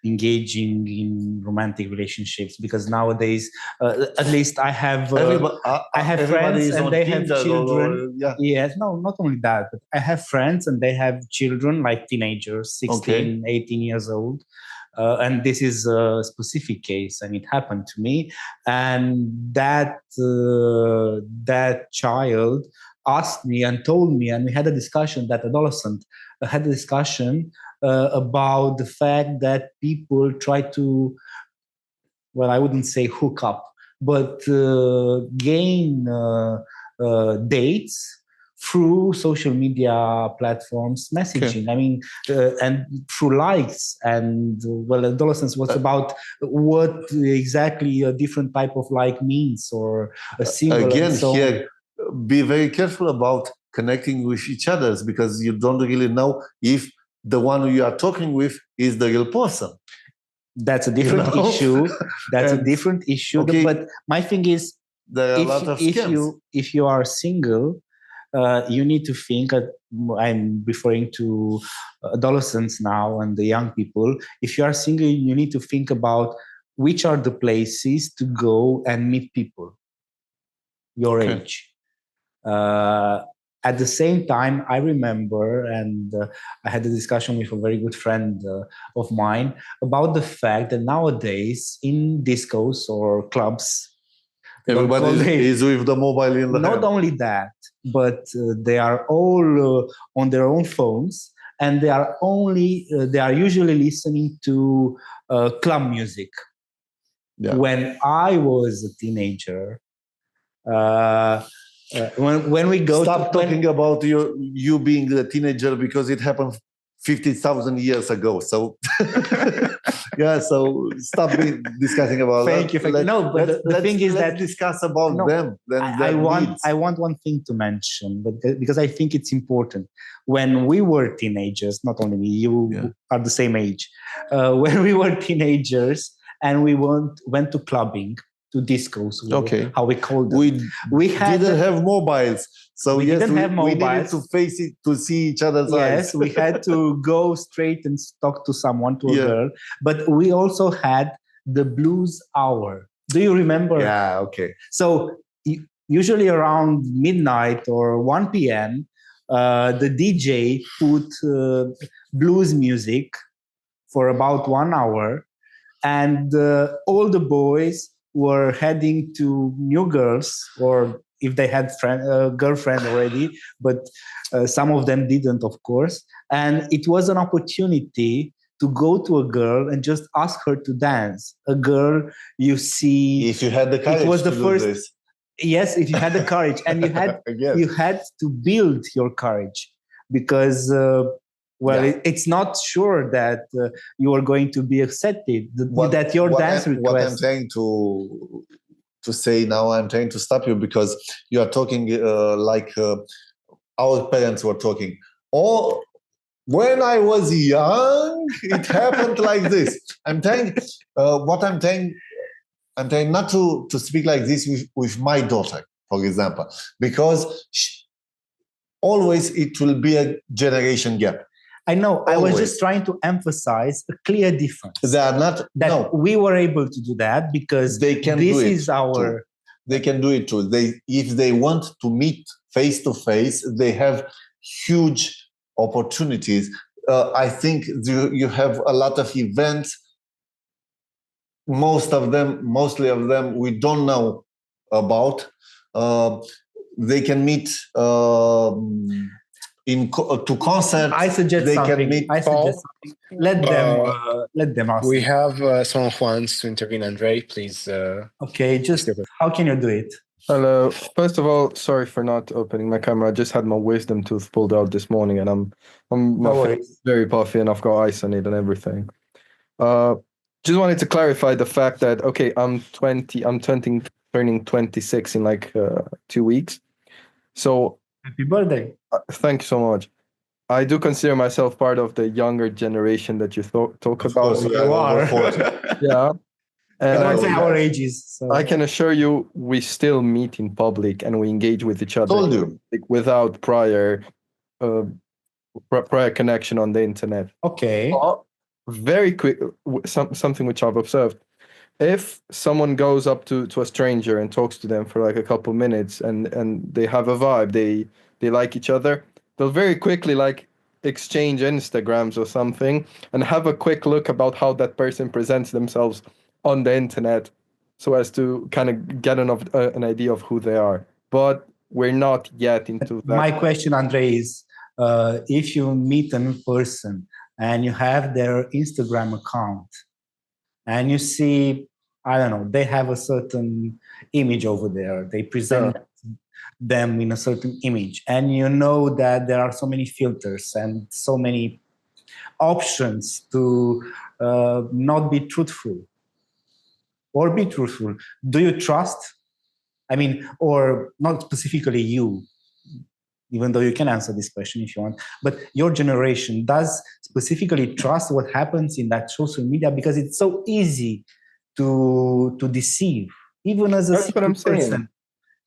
Speaker 2: engaging in romantic relationships, because nowadays, at least I have friends and they have children. Yes, no, not only that, but I have friends and they have children, like teenagers, 16, 18 years old. And this is a specific case, and it happened to me. And that child asked me and told me, and we had a discussion, that adolescent had a discussion about the fact that people try to, well, I wouldn't say hook up, but gain dates through social media platforms, messaging. I mean, and through likes. And well, adolescence was about what exactly a different type of like means, or a symbol.
Speaker 3: Again, here, be very careful about connecting with each other, because you don't really know if the one you are talking with is the real person.
Speaker 2: That's a different issue. That's a different issue. Okay. But my thing is,
Speaker 3: there are a lot of scams.
Speaker 2: If you are single, you need to think, I'm referring to adolescents now and the young people. If you are single, you need to think about which are the places to go and meet people your age. At the same time, I remember, and I had a discussion with a very good friend of mine about the fact that nowadays in discos or clubs,
Speaker 3: everybody is with the mobile in the
Speaker 2: hand. Not only that, but they are all on their own phones, and they are usually listening to club music. Yeah. When I was a teenager, when we go,
Speaker 3: stop talking about you being a teenager, because it happened 50,000 years ago. So yeah, so stop discussing about
Speaker 2: that. Thank you. No, but the thing is that
Speaker 3: discuss about them.
Speaker 2: I want one thing to mention, but because I think it's important. When we were teenagers, not only me, you are the same age. When we were teenagers and we went to clubbing, to discos, how we called them.
Speaker 3: We didn't have mobiles, so we needed to face it, to see each other's eyes.
Speaker 2: Yes, we had to go straight and talk to someone, to a girl. But we also had the blues hour. Do you remember?
Speaker 3: Yeah, okay.
Speaker 2: So usually around midnight or 1 p.m., the DJ put blues music for about 1 hour, and all the boys were heading to new girls, or if they had girlfriend already, but some of them didn't, of course. And it was an opportunity to go to a girl and just ask her to dance. A girl, you see,
Speaker 3: if you had the courage,
Speaker 2: it was the
Speaker 3: to
Speaker 2: first.
Speaker 3: Do this.
Speaker 2: Yes, if you had the courage, and you had you had to build your courage, because. It's not sure that you are going to be accepted, that your dance request.
Speaker 3: What I'm trying to say now, I'm trying to stop you, because you are talking like our parents were talking. Or when I was young, it happened like this. I'm trying not to speak like this with my daughter, for example, because always it will be a generation gap.
Speaker 2: I know. Always. I was just trying to emphasize a clear difference.
Speaker 3: They are not.
Speaker 2: We were able to do that because
Speaker 3: they can.
Speaker 2: This is our.
Speaker 3: Too. They can do it too. If they want to meet face to face, they have huge opportunities. I think you have a lot of events. Mostly of them, we don't know about. They can meet. To concert,
Speaker 2: I suggest something. Let them ask.
Speaker 1: We have someone who wants to intervene. Andre, please.
Speaker 2: Okay, just how can you do it?
Speaker 5: Hello. First of all, sorry for not opening my camera. I just had my wisdom tooth pulled out this morning, and my face is very puffy, and I've got ice on it and everything. Just wanted to clarify the fact that I'm turning 26 in like 2 weeks. So.
Speaker 2: Happy birthday.
Speaker 5: Thank you so much. I do consider myself part of the younger generation that you talk about.
Speaker 3: Of course, you are.
Speaker 5: Yeah.
Speaker 2: And don't say our ages. So.
Speaker 5: I can assure you, we still meet in public and we engage with each other.
Speaker 3: Told you.
Speaker 5: Without prior connection on the internet.
Speaker 2: Okay.
Speaker 5: Very quick, something which I've observed. If someone goes up to a stranger and talks to them for like a couple minutes and they have a vibe, they like each other, they'll very quickly like exchange Instagrams or something and have a quick look about how that person presents themselves on the internet so as to kind of get an idea of who they are. But we're not yet into that.
Speaker 2: My question, Andre, is if you meet a new person and you have their Instagram account and you see, I don't know, they have a certain image over there, they present them in a certain image, and you know that there are so many filters and so many options to not be truthful or be truthful. Do you trust? I mean, or not specifically you, even though you can answer this question if you want, but your generation does specifically trust what happens in that social media because it's so easy to deceive, even as a
Speaker 5: That's what I'm
Speaker 2: person.
Speaker 5: saying.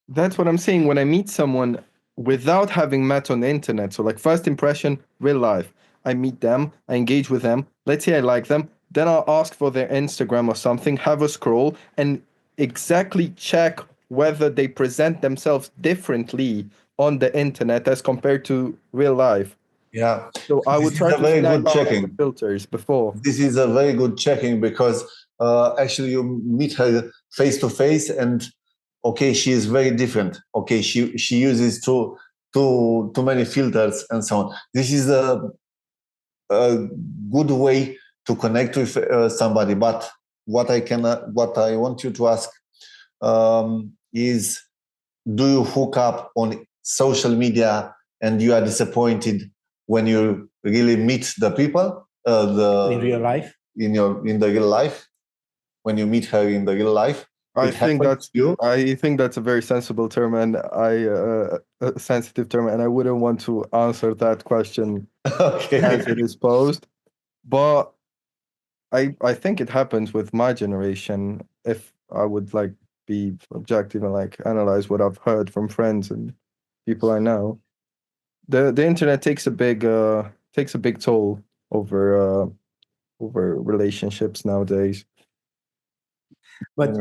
Speaker 5: That's what I'm saying. When I meet someone without having met on the internet, so like first impression, real life, I meet them, I engage with them, let's say I like them, then I'll ask for their Instagram or something, have a scroll, and exactly check whether they present themselves differently on the internet as compared to real life.
Speaker 3: Yeah.
Speaker 5: So I would try to
Speaker 3: very good checking
Speaker 5: filters before.
Speaker 3: This is a very good checking because actually you meet her face to face and okay, she is very different. Okay, she uses too many filters and so on. This is a good way to connect with somebody. But what I want you to ask is, do you hook up on social media and you are disappointed when you really meet the people
Speaker 2: in real life?
Speaker 3: In the real life, when you meet her in the real life?
Speaker 5: I think that's a very sensible term and a sensitive term, and I wouldn't want to answer that question as it is posed. But I think it happens with my generation. If I would like be objective and like analyze what I've heard from friends and people I know, the internet takes a big toll over relationships nowadays.
Speaker 2: But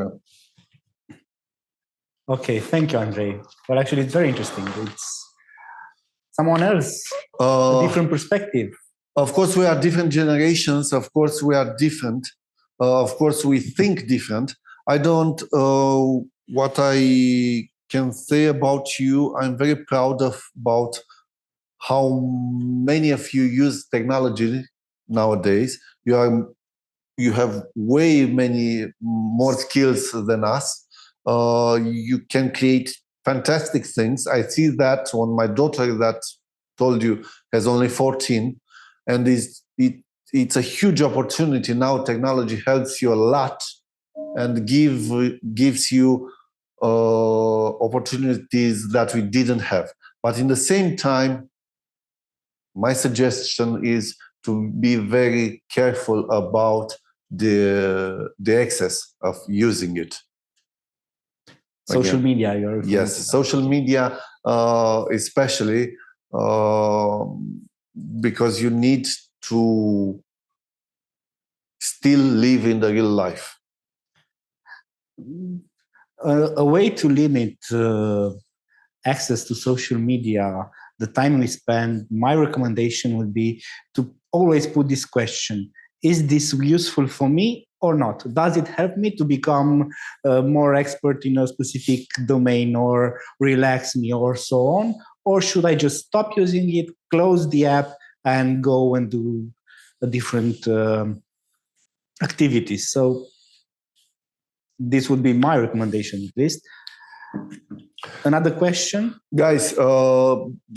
Speaker 2: okay, thank you, Andre. Well, actually, it's very interesting. It's someone else, a different perspective.
Speaker 3: Of course, we are different generations. Of course, we are different. Of course, we think different. I don't. What I can say about you, I'm very proud about how many of you use technology nowadays. You have way many more skills than us. You can create fantastic things. I see that on my daughter that told you has only 14, and it's a huge opportunity now. Technology helps you a lot and gives you opportunities that we didn't have. But in the same time, my suggestion is to be very careful about the excess of using it.
Speaker 2: Social media,
Speaker 3: yes, social media, especially because you need to still live in the real life.
Speaker 2: A way to limit access to social media, the time we spend, my recommendation would be to always put this question: is this useful for me or not? Does it help me to become more expert in a specific domain or relax me or so on? Or should I just stop using it, close the app, and go and do a different activities? So this would be my recommendation, at least. Another question?
Speaker 3: Guys,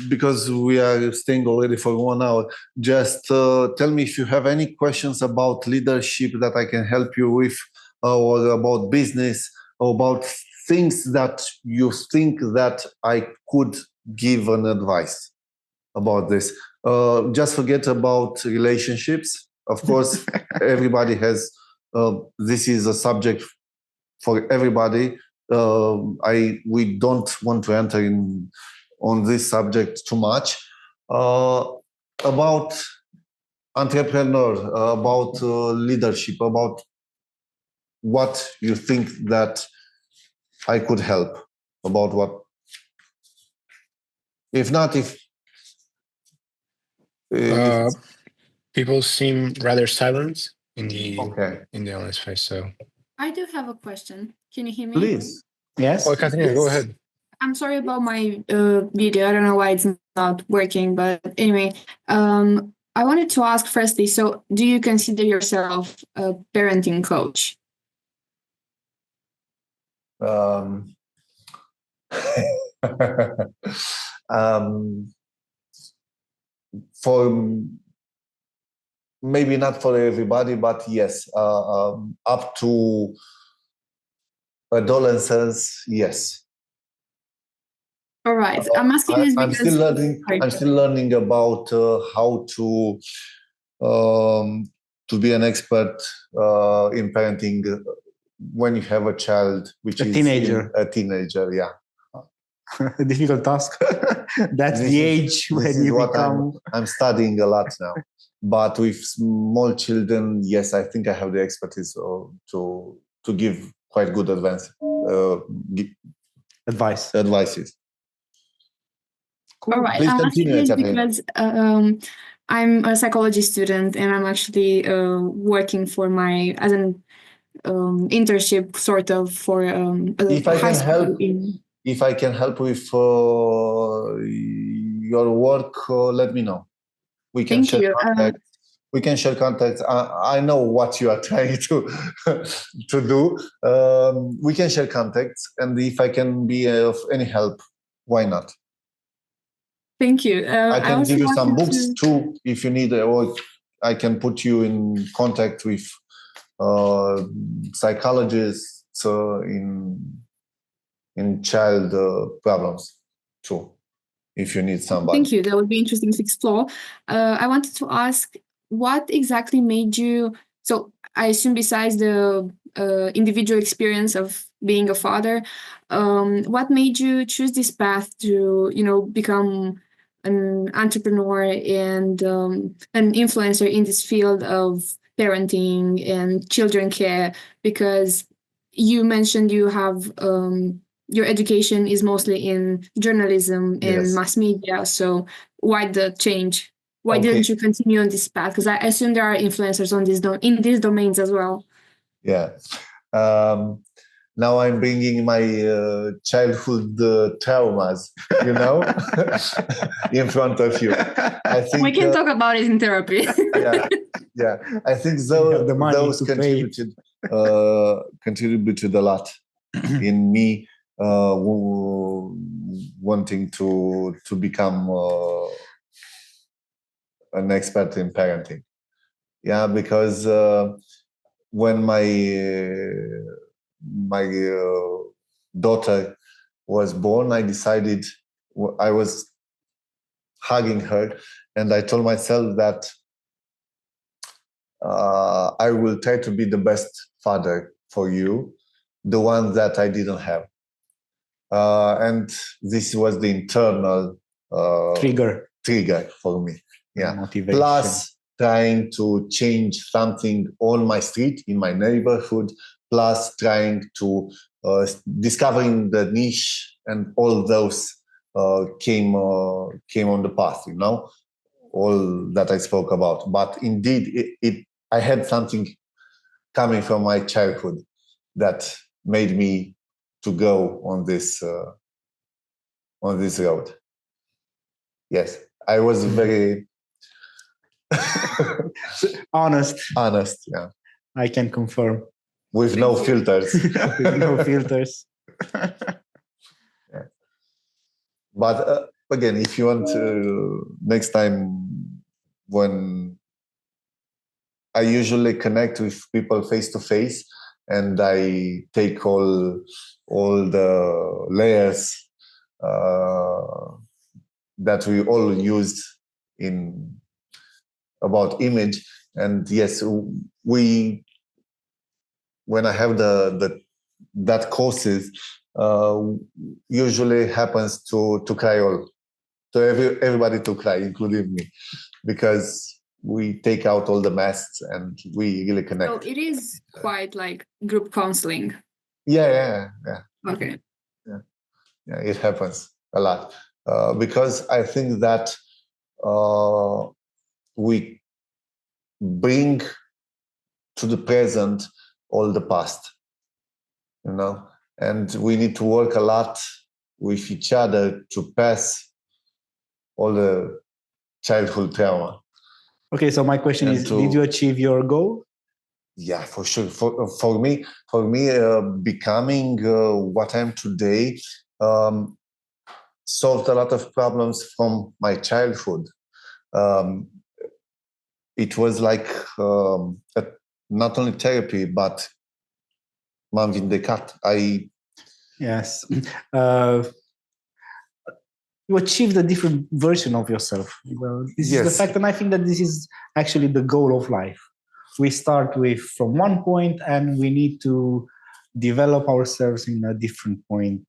Speaker 3: because we are staying already for 1 hour, just tell me if you have any questions about leadership that I can help you with, or about business, or about things that you think that I could give an advice about this. Just forget about relationships. Of course, everybody has this is a subject for everybody. We don't want to enter on this subject too much. About entrepreneur, about leadership, about what you think that I could help, about what. If not, if
Speaker 1: people seem rather silent in the online space. So
Speaker 6: I do have a question. Can you hear me?
Speaker 3: Please.
Speaker 2: Yes.
Speaker 1: Oh, Katarina, go ahead.
Speaker 6: I'm sorry about my video. I don't know why it's not working, but anyway, I wanted to ask firstly, so do you consider yourself a parenting coach?
Speaker 3: For maybe not for everybody, but yes, up to adolescence, yes.
Speaker 6: All right. I'm asking this because
Speaker 3: I'm still learning about how to be an expert in parenting when you have a child, which is a teenager. Yeah.
Speaker 2: A difficult task. That's the age when you become.
Speaker 3: I'm studying a lot now, but with small children, yes, I think I have the expertise to give quite good advices.
Speaker 6: Cool. All right.
Speaker 3: Please
Speaker 6: I'm
Speaker 3: continue,
Speaker 6: asking this because I'm a psychology student and I'm actually working for as an internship sort of for high school.
Speaker 3: If I can help with your work, let me know. We can share contacts. We can share contacts. I know what you are trying to do. We can share contacts, and if I can be of any help, why not?
Speaker 6: Thank you.
Speaker 3: I can give you some books too, if you need, or I can put you in contact with psychologists in child problems too, if you need somebody.
Speaker 6: Thank you. That would be interesting to explore. I wanted to ask, what exactly made you, so I assume besides the individual experience of being a father, what made you choose this path to, become an entrepreneur and an influencer in this field of parenting and children care? Because you mentioned you have your education is mostly in journalism and mass media. So why the change? Why didn't you continue on this path? Because I assume there are influencers in these domains as well.
Speaker 3: Yeah. Now I'm bringing my childhood traumas, in front of you. I think
Speaker 6: we can talk about it in therapy.
Speaker 3: yeah. I think those contributed a lot in me wanting to become an expert in parenting. Yeah, because when my daughter was born, I decided, I was hugging her, and I told myself that I will try to be the best father for you, the one that I didn't have. And this was the internal trigger for me. Yeah.
Speaker 2: Motivation.
Speaker 3: Plus trying to change something on my street, in my neighborhood, plus trying to discovering the niche, and all those came on the path, all that I spoke about. But indeed, I had something coming from my childhood that made me to go on this road. Yes, I was very
Speaker 2: honest.
Speaker 3: Yeah,
Speaker 2: I can confirm.
Speaker 3: With no filters.
Speaker 2: With no filters.
Speaker 3: Yeah. But again, if you want next time, when I usually connect with people face to face, and I take all the layers that we all used about image. And yes, we when I have that courses, usually happens to cry everybody to cry, including me, because we take out all the masks and we really connect.
Speaker 6: So it is quite like group counseling.
Speaker 3: Yeah.
Speaker 6: Okay.
Speaker 3: Yeah, it happens a lot because I think that we bring to the present all the past, and we need to work a lot with each other to pass all the childhood trauma.
Speaker 2: Okay, so my question is, did you achieve your goal?
Speaker 3: Yeah, for sure. For me, becoming what I am today solved a lot of problems from my childhood. It was like not only therapy, but Marvin Descartes.
Speaker 2: Yes. You achieved a different version of yourself. This is the fact, and I think that this is actually the goal of life. We start from one point, and we need to develop ourselves in a different point.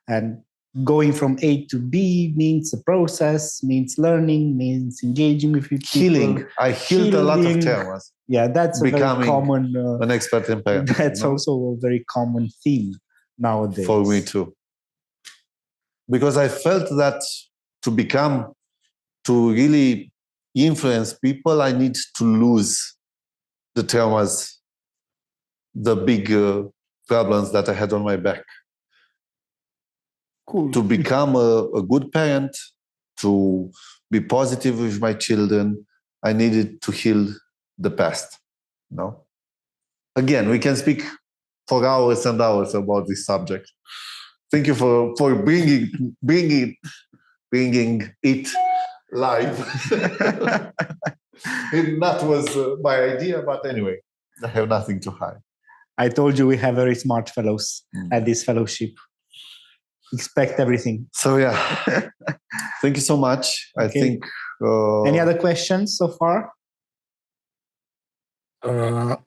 Speaker 2: And going from A to B means a process, means learning, means engaging with people.
Speaker 3: Healing. I healed a lot of traumas.
Speaker 2: Yeah, that's a very common.
Speaker 3: An expert in parenting.
Speaker 2: That's also a very common theme nowadays.
Speaker 3: For me too. Because I felt that to really influence people, I need to lose the traumas, the big problems that I had on my back.
Speaker 2: Cool.
Speaker 3: To become a good parent, to be positive with my children, I needed to heal the past. Again, we can speak for hours and hours about this subject. Thank you for bringing it live. That was my idea, but anyway, I have nothing to hide.
Speaker 2: I told you we have very smart fellows at this fellowship. Expect everything.
Speaker 3: So yeah, thank you so much. Okay. I think.
Speaker 2: Any other questions so far?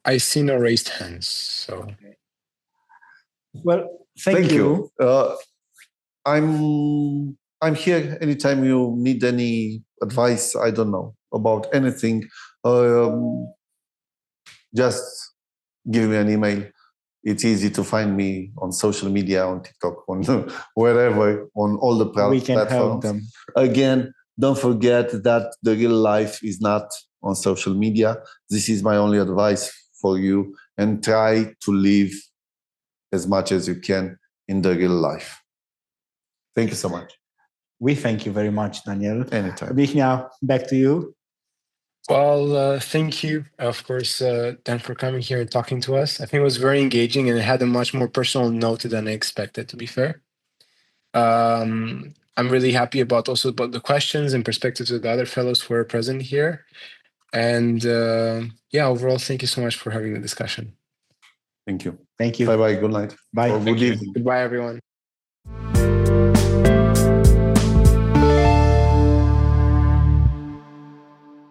Speaker 1: I see no raised hands. So.
Speaker 2: Well, thank you.
Speaker 3: I'm here anytime you need any advice. I don't know about anything. Just give me an email. It's easy to find me on social media, on TikTok, on wherever, on all the platforms.
Speaker 2: We can help them.
Speaker 3: Again, don't forget that the real life is not on social media. This is my only advice for you, and try to live as much as you can in the real life. Thank you so much.
Speaker 2: We thank you very much, Daniel.
Speaker 3: Anytime.
Speaker 2: Michał, back to you.
Speaker 1: Well, thank you, of course, Dan, for coming here and talking to us. I think it was very engaging, and it had a much more personal note than I expected, to be fair. I'm really happy about the questions and perspectives of the other fellows who are present here. And overall, thank you so much for having the discussion.
Speaker 3: Thank you.
Speaker 2: Thank you.
Speaker 3: Bye-bye. Good night.
Speaker 2: Bye.
Speaker 3: Or good evening.
Speaker 1: Goodbye, everyone.